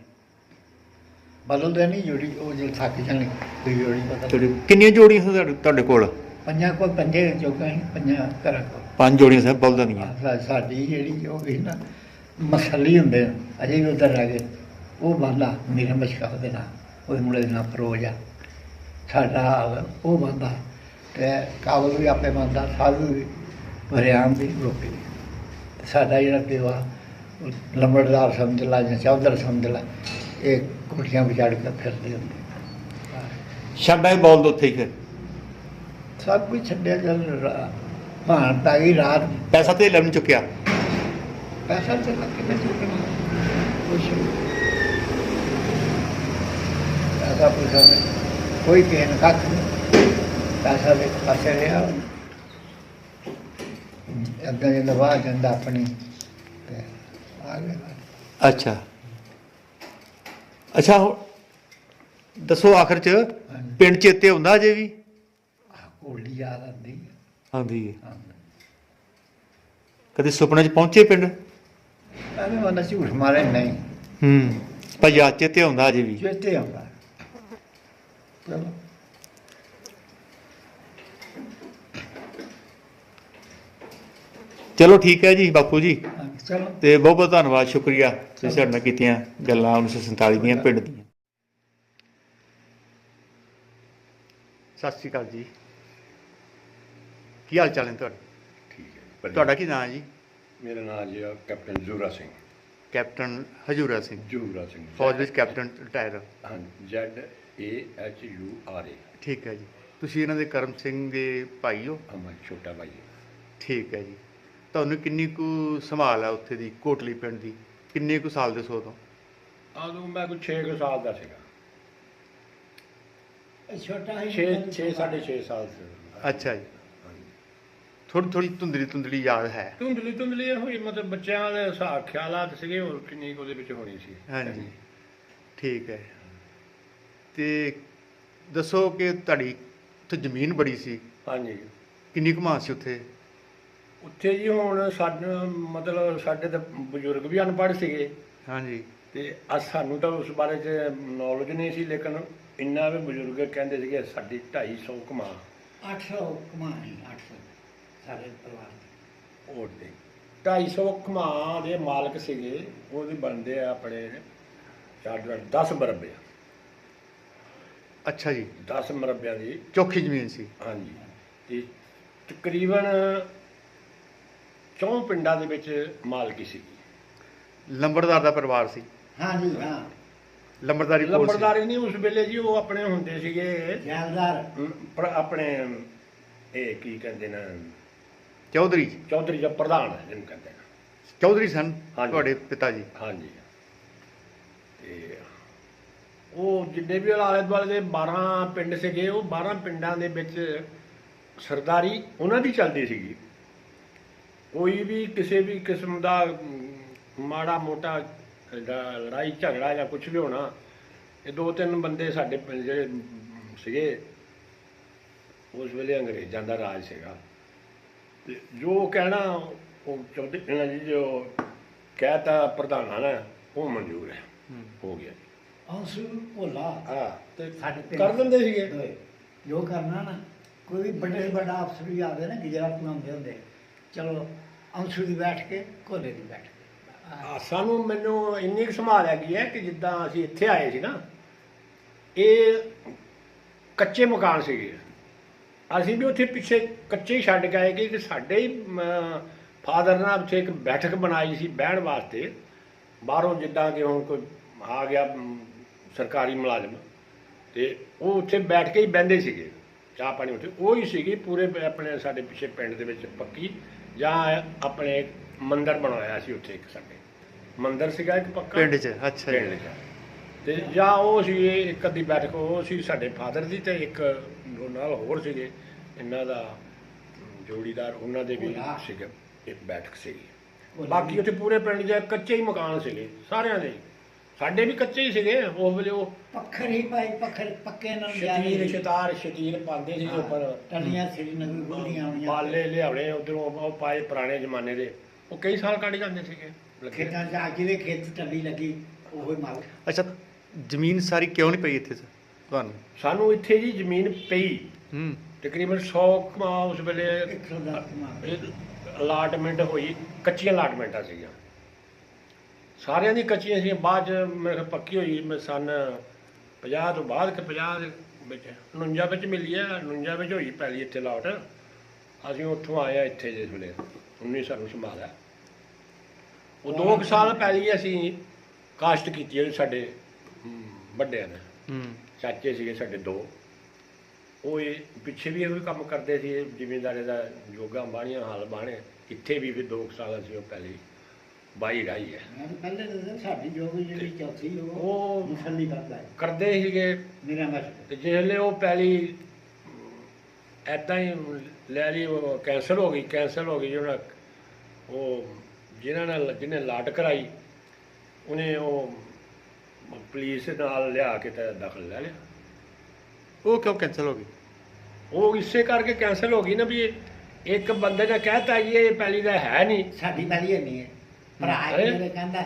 ਬਦਲਦੇ ਨਹੀਂ ਜੋੜੀ ਉਹ ਜੇ ਥੱਕ ਜਾਣੀ ਕੋਈ ਜੋੜੀ ਪਤਾ ਤੁਹਾਡੇ ਕਿੰਨੀਆਂ ਜੋੜੀਆਂ ਸਨ ਤੁਹਾਡੇ ਕੋਲ? ਪੰਜਾਂ ਕੋਲ ਪੰਜੇ ਚੌਕਾਂ ਸੀ ਪੰਜਾਂ ਘਰਾਂ ਕੋਲ 5 ਜੋੜੀਆਂ ਸਨ ਬਲਦਾਂ ਦੀਆਂ। ਸਾਡੀ ਜਿਹੜੀ ਉਹ ਵੀ ਨਾ ਮਸਲੀ ਹੁੰਦੇ ਅਜੇ ਵੀ ਉੱਧਰ ਰਹਿ ਗਏ ਉਹ ਬੰਦਾ ਮੇਰਾ ਮਸ਼ਕਾ ਉਹਦੇ ਨਾਲ ਉਹਦੇ ਮੁੰਡੇ ਦੇ ਨਾਲ ਫਰੋਜ ਆ ਸਾਡਾ ਉਹ ਬੰਦਾ ਤੇ ਕਾਬਲ ਵੀ ਆਪੇ ਬੰਦਾ ਸਾਧੂ ਵੀ ਵਰਿਆਮ ਵੀ ਰੋਪੀ ਸਾਡਾ ਜਿਹੜਾ ਪਿਓ ਆ ਲੰਬੜਦਾਰ ਸਮਝ ਲਾ ਜਾਂ ਚੌਧਰ ਸਮਝ ਲਾ ਇਹ ਕੋਠੀਆਂ ਵਿਚਾੜ ਕੇ ਫਿਰਦੇ ਹੁੰਦੇ ਛੱਡ ਆਏ ਬਲਦ ਉੱਥੇ ਹੀ ਫਿਰ। ਸਭ ਕੁਝ ਛੱਡਿਆ ਚੱਲ ਭਾਣ ਪੈ ਗਈ ਰਾਤ ਪੈਸਾ ਤੇ ਲੈਣ ਚੁੱਕਿਆ। ਪੈਸਾ ਤੇ ਲੱਗ ਕੇ ਚੁੱਕਣਾ ਕੁਛ ਪੈਸਾ ਪੂਸਾ ਨਹੀਂ ਕੋਈ ਕਿਸੇ ਨੂੰ ਕੱਖ ਨਹੀਂ ਪੈਸਾ ਦੇ ਪਾਸੇ ਰਿਹਾ ਅੱਗੇ ਜੇ ਲਵਾ ਜਾਂਦਾ ਆਪਣੀ ਤੇ ਆ ਗਿਆ। ਅੱਛਾ ਅੱਛਾ ਦੱਸੋ ਆਖਰ ਚ ਪਿੰਡ ਚੇਤੇ ਹੁੰਦਾ ਅਜੇ ਵੀ? ਕੋਲੀ ਯਾਦ ਆਉਂਦੀ ਆਉਂਦੀ ਕਦੇ ਸੁਪਨੇ ਚ ਪਹੁੰਚੇ ਪਿੰਡ? ਐਵੇਂ ਬੰਦਾ ਝੂਠ ਮਾਰੇ ਨਹੀਂ ਪਰ ਯਾਦ ਚੇਤੇ ਹੁੰਦਾ ਅਜੇ ਵੀ? ਚੇਤੇ ਆਉਂਦਾ ਚਲੋ ਚਲੋ ਠੀਕ ਹੈ ਜੀ ਬਾਪੂ ਜੀ ਚਲੋ ਤੇ ਬਹੁਤ ਬਹੁਤ ਧੰਨਵਾਦ ਸ਼ੁਕਰੀਆ ਤੁਸੀਂ ਸਾਡੇ ਨਾਲ ਕੀਤੀਆਂ ਗੱਲਾਂ 1947 ਦੀਆਂ ਪਿੰਡ ਦੀਆਂ। ਸਤਿ ਸ਼੍ਰੀ ਅਕਾਲ ਜੀ। ਕੀ ਹਾਲ ਚਾਲ ਹੈ ਤੁਹਾਡਾ? ਠੀਕ ਹੈ। ਤੁਹਾਡਾ ਕੀ ਨਾਮ ਹੈ ਜੀ? ਮੇਰਾ ਨਾਮ ਜੀ ਕੈਪਟਨ ਜ਼ੂਰਾ ਸਿੰਘ। ਕੈਪਟਨ ਹਜੂਰਾ ਸਿੰਘ। ਜ਼ੂਰਾ ਸਿੰਘ ਫੌਜ ਵਿੱਚ ਕੈਪਟਨ ਰਿਟਾਇਰ। ਹਾਂ ZAHURA। ਠੀਕ ਹੈ ਜੀ। ਤੁਸੀਂ ਇਹਨਾਂ ਦੇ ਕਰਮ ਸਿੰਘ ਦੇ ਭਾਈ ਹੋ? ਹਮਾਰਾ ਛੋਟਾ ਭਾਈ। ਠੀਕ ਹੈ ਜੀ। ਤੁਹਾਨੂੰ ਕਿੰਨੀ ਕੁ ਸੰਭਾਲ ਹੈ ਉੱਥੇ ਦੀ ਕੋਟਲੀ ਪਿੰਡ ਦੀ? ਕਿੰਨੇ ਕੁ ਸਾਲ ਦੇ ਸੋ ਤੋਂ? ਉਦੋਂ ਮੈਂ ਕੋਈ 6 ਸਾਲ ਦਾ ਸੀਗਾ। ਛੋਟਾ 6 ਸਾਢੇ 6 ਸਾਲ ਸੀ। ਅੱਛਾ ਜੀ। ਥੋੜੀ ਥੋੜੀ ਧੁੰਦਲੀ ਯਾਦ ਹੈ। ਧੁੰਦਲੀ ਹੋਈ ਮਤਲਬ ਬੱਚਿਆਂ ਦੇ ਹਿਸਾਬ ਖਿਆਲਾਤ ਸੀਗੇ ਹੋਰ ਕਿੰਨੀ ਉਹਦੇ ਵਿੱਚ ਹੋਣੀ ਸੀ। ਹਾਂਜੀ ਠੀਕ ਹੈ। ਤੇ ਦੱਸੋ ਕਿ ਤੁਹਾਡੀ ਉੱਥੇ ਜ਼ਮੀਨ ਬੜੀ ਸੀ। ਹਾਂਜੀ ਕਿੰਨੀ ਕੁ ਮਾਂ ਸੀ ਉੱਥੇ? ਉੱਥੇ ਜੀ ਹੁਣ ਸਾਡੇ ਮਤਲਬ ਸਾਡੇ ਤਾਂ ਬਜ਼ੁਰਗ ਵੀ ਅਨਪੜ੍ਹ ਸੀਗੇ ਹਾਂਜੀ ਤੇ ਸਾਨੂੰ ਤਾਂ ਉਸ ਬਾਰੇ 'ਚ ਨੌਲੇਜ ਨਹੀਂ ਸੀ ਲੇਕਿਨ ਇੰਨਾ ਵੀ ਬਜ਼ੁਰਗ ਕਹਿੰਦੇ ਸੀਗੇ ਸਾਡੀ 250 ਕਮਾ 800 ਕਮਾਣੀ 800 ਸਾਰੇ ਪਰਿਵਾਰ ਉਹ ਤੇ 250 ਕਮਾ ਦੇ ਮਾਲਕ ਸੀਗੇ ਉਹਦੇ ਬਣਦੇ ਆ ਆਪਣੇ 10 ਮਰਬੇ। ਅੱਛਾ ਜੀ। 10 ਮਰਬਿਆਂ ਦੀ ਚੌਖੀ ਜ਼ਮੀਨ ਸੀ। ਹਾਂਜੀ ਤੇ ਤਕਰੀਬਨ 4 ਪਿੰਡਾਂ ਦੇ ਵਿੱਚ ਮਾਲਕੀ ਸੀ। ਲੰਬੜਦਾਰ ਦਾ ਪਰਿਵਾਰ ਸੀ, ਹਾਂ ਜੀ ਹਾਂ ਲੰਬੜਦਾਰੀ ਕੋਲ ਸੀ। ਲੰਬੜਦਾਰੀ ਨਹੀਂ ਉਸ ਵੇਲੇ ਜੀ, ਉਹ ਆਪਣੇ ਹੁੰਦੇ ਸੀਗੇ ਜਾਨਦਾਰ ਆਪਣੇ ਇਹ ਕੀ ਕਹਿੰਦੇ ਨੇ, ਚੌਧਰੀ ਚੌਧਰੀ ਜਾਂ ਪ੍ਰਧਾਨ ਜਿਹਨੂੰ ਕਹਿੰਦੇ ਨੇ। ਚੌਧਰੀ ਸਨ ਹਾਂਜੀ। ਤੁਹਾਡੇ ਪਿਤਾ ਜੀ। ਹਾਂਜੀ, ਤੇ ਉਹ ਜਿੰਨੇ ਵੀ ਆਲੇ ਦੁਆਲੇ ਦੇ 12 ਪਿੰਡ ਸੀਗੇ, ਉਹ 12 ਪਿੰਡਾਂ ਦੇ ਵਿੱਚ ਸਰਦਾਰੀ ਉਹਨਾਂ ਦੀ ਚੱਲਦੀ ਸੀਗੀ। ਕੋਈ ਵੀ ਕਿਸੇ ਵੀ ਕਿਸਮ ਦਾ ਮਾੜਾ ਮੋਟਾ ਲੜਾਈ ਝਗੜਾ ਜਾਂ ਕੁਝ ਵੀ ਹੋਣਾ, ਇਹ 2-3 ਬੰਦੇ ਸਾਡੇ ਪਿੰਡ ਜਿਹੜੇ ਸੀਗੇ, ਉਸ ਵੇਲੇ ਅੰਗਰੇਜ਼ਾਂ ਦਾ ਰਾਜ ਸੀਗਾ, ਤੇ ਜੋ ਕਹਿਣਾ ਉਹ ਚੌਧਰੀ ਜੀ ਜੋ ਕਹਿਤਾ ਪ੍ਰਧਾਨਾਂ ਨੇ ਉਹ ਮਨਜ਼ੂਰ ਹੈ, ਹੋ ਗਿਆ ਜੀ। ਅੰਸੂ ਭੋਲਾ ਹਾਂ, ਤੇ ਸਾਡੇ ਪਿੰਡ ਕਰ ਦਿੰਦੇ ਸੀਗੇ। ਜੋ ਕਰਨਾ ਨਾ, ਕੋਈ ਵੀ ਵੱਡੇ ਤੋਂ ਵੱਡਾ ਅਫਸਰ ਵੀ ਆਵੇ ਨਾ, ਗੁਜਰਾਤ ਨੂੰ ਆਉਂਦੇ ਹੁੰਦੇ, ਚਲੋ ਅੰਸੂ ਦੀ ਬੈਠ ਕੇ, ਕੋਲੇ ਦੀ ਬੈਠ ਕੇ। ਸਾਨੂੰ ਮੈਨੂੰ ਇੰਨੀ ਕੁ ਸੰਭਾਲ ਹੈਗੀ ਹੈ ਕਿ ਜਿੱਦਾਂ ਅਸੀਂ ਇੱਥੇ ਆਏ ਸੀ ਨਾ, ਇਹ ਕੱਚੇ ਮਕਾਨ ਸੀਗੇ, ਅਸੀਂ ਵੀ ਉੱਥੇ ਪਿੱਛੇ ਕੱਚੇ ਹੀ ਛੱਡ ਕੇ ਆਏ ਕਿ ਸਾਡੇ ਹੀ ਫਾਦਰ ਨੇ ਉੱਥੇ ਇੱਕ ਬੈਠਕ ਬਣਾਈ ਸੀ ਬਹਿਣ ਵਾਸਤੇ, ਬਾਹਰੋਂ ਜਿੱਦਾਂ ਕਿ ਹੁਣ ਕੋਈ ਆ ਗਿਆ ਸਰਕਾਰੀ ਮੁਲਾਜ਼ਮ, ਤੇ ਉਹ ਉੱਥੇ ਬੈਠ ਕੇ ਹੀ ਬਹਿੰਦੇ ਸੀਗੇ, ਚਾਹ ਪਾਣੀ ਉੱਥੇ ਉਹ ਹੀ ਸੀਗੀ। ਪੂਰੇ ਆਪਣੇ ਸਾਡੇ ਪਿੱਛੇ ਪਿੰਡ ਦੇ ਵਿੱਚ ਪੱਕੀ ਜਾਂ ਆਪਣੇ ਮੰਦਿਰ ਬਣਾਇਆ ਸੀ ਉੱਥੇ, ਇੱਕ ਸਾਡੇ ਮੰਦਿਰ ਸੀਗਾ ਇੱਕ ਪੱਕਾ ਪਿੰਡ 'ਚ। ਅੱਛਾ ਪਿੰਡ ਜੀ। 'ਚ, ਤੇ ਜਾਂ ਉਹ ਸੀ ਇੱਕ ਅੱਧੀ ਬੈਠਕ ਉਹ ਸੀ ਸਾਡੇ ਫਾਦਰ ਦੀ, ਤੇ ਇੱਕ ਦੋ ਨਾਲ ਹੋਰ ਸੀਗੇ ਇਹਨਾਂ ਦਾ ਜੋੜੀਦਾਰ, ਉਹਨਾਂ ਦੇ ਵੀ ਸੀਗੇ, ਇੱਕ ਬੈਠਕ ਸੀਗੀ। ਬਾਕੀ ਉੱਥੇ ਪੂਰੇ ਪਿੰਡ 'ਚ ਕੱਚੇ ਹੀ ਮਕਾਨ ਸੀਗੇ ਸਾਰਿਆਂ ਦੇ, ਸਾਡੇ ਵੀ ਕੱਚੇ ਹੀ ਸੀਗੇ ਉਸ ਵੇਲੇ। ਉਹ ਪੱਖਰ ਹੀ ਪਾਈ, ਪੱਕੇ ਨਾਲ ਸ਼ਤੀਰ ਪਾਉਂਦੇ ਸੀ ਉੱਪਰ, ਟੱਲੀਆਂ ਸ੍ਰੀਨਗਰ ਗੁੱਡੀਆਂ ਆਉਣੀਆਂ, ਬਾਲੇ ਲਿਆਉਣੇ ਉਧਰੋਂ ਉਹ ਪਾਏ ਪੁਰਾਣੇ ਜ਼ਮਾਨੇ ਦੇ, ਉਹ ਕਈ ਸਾਲ ਕੱਢ ਜਾਂਦੇ ਸੀਗੇ ਲੱਗੇ। ਖੇਤਾਂ 'ਚ ਅੱਜ ਦੇ ਖੇਤ ਟੱਲੀ ਲੱਗੀ, ਉਹ ਹੀ ਮਾਲ। ਅੱਛਾ, ਜ਼ਮੀਨ ਸਾਰੀ ਕਿਉਂ ਨਹੀਂ ਪਈ ਇੱਥੇ ਤੁਹਾਨੂੰ? ਸਾਨੂੰ ਇੱਥੇ ਜੀ ਜ਼ਮੀਨ ਪਈ ਤਕਰੀਬਨ 100 ਕਮਾ ਉਸ ਵੇਲੇ 110 ਮਾਲ। ਅਲਾਟਮੈਂਟ ਹੋਈ, ਕੱਚੀਆਂ ਅਲਾਟਮੈਂਟਾਂ ਸੀਗੀਆਂ ਸਾਰਿਆਂ ਦੀ ਕੱਚੀਆਂ ਸੀ। ਬਾਅਦ 'ਚ ਮੇਰੇ ਖਿਆਲ ਪੱਕੀ ਹੋਈ ਮੈਂ ਸਨ 50 ਤੋਂ ਬਾਅਦ ਕਿ 50 ਦੇ ਵਿੱਚ 49 ਵਿੱਚ ਮਿਲੀ ਹੈ, 49 ਵਿੱਚ ਹੋਈ ਪਹਿਲੀ ਇੱਥੇ ਲਾਟ। ਅਸੀਂ ਉੱਥੋਂ ਆਏ ਆ ਇੱਥੇ ਜਿਸ ਵੇਲੇ 19 ਸਾਨੂੰ ਸੰਭਾਲਿਆ। ਉਹ 2 ਸਾਲ ਪਹਿਲੀ ਅਸੀਂ ਕਾਸ਼ਤ ਕੀਤੀ ਹੈ ਸਾਡੇ ਵੱਡਿਆਂ ਨੇ, ਚਾਚੇ ਸੀਗੇ ਸਾਡੇ 2, ਉਹ ਇਹ ਪਿੱਛੇ ਵੀ ਇਹੋ ਹੀ ਕੰਮ ਕਰਦੇ ਸੀ, ਜ਼ਿਮੀਂਦਾਰੀ ਦਾ ਜੋਗਾ ਬਾਣੀਆਂ ਹਾਲ ਬਾਣੇ। ਇੱਥੇ ਵੀ ਫਿਰ 2 ਸਾਲ ਅਸੀਂ ਉਹ ਪਹਿਲੀ ਬਾਈ ਰਾਈ ਹੈ। ਪਹਿਲੇ ਤਾਂ ਸਾਡੀ ਜੋਗ ਜਿਹੜੀ ਚੌਥੀ ਉਹ ਮੁਸੱਲੀ ਕਰਦਾ ਹੈ, ਕਰਦੇ ਸੀਗੇ ਮੇਰਾ ਮਸਲ। ਤੇ ਜਿਹਲੇ ਉਹ ਪਹਿਲੀ ਐਦਾਂ ਹੀ ਲੈ ਲਈ, ਉਹ ਕੈਂਸਲ ਹੋ ਗਈ ਜਿਹੜਾ ਉਹ ਜਿਹਨੇ ਲਾਟ ਕਰਾਈ ਉਹਨੇ ਉਹ ਪੁਲਿਸ ਨਾਲ ਲਿਆ ਕੇ ਤੇ ਦਖਲ ਲੈ ਲਿਆ। ਉਹ ਕਿਉਂ ਕੈਂਸਲ ਹੋ ਗਈ? ਉਹ ਇਸੇ ਕਰਕੇ ਕੈਂਸਲ ਹੋ ਗਈ ਨਾ, ਵੀ ਇੱਕ ਬੰਦੇ ਨੇ ਕਹਿਤਾ ਜੀ ਇਹ ਪਹਿਲੀ ਦਾ ਹੈ ਨਹੀਂ, ਸਾਡੀ ਪਹਿਲੀ ਨਹੀਂ ਹੈ, ਭਰਾ ਮੇਰੇ ਕਹਿੰਦਾ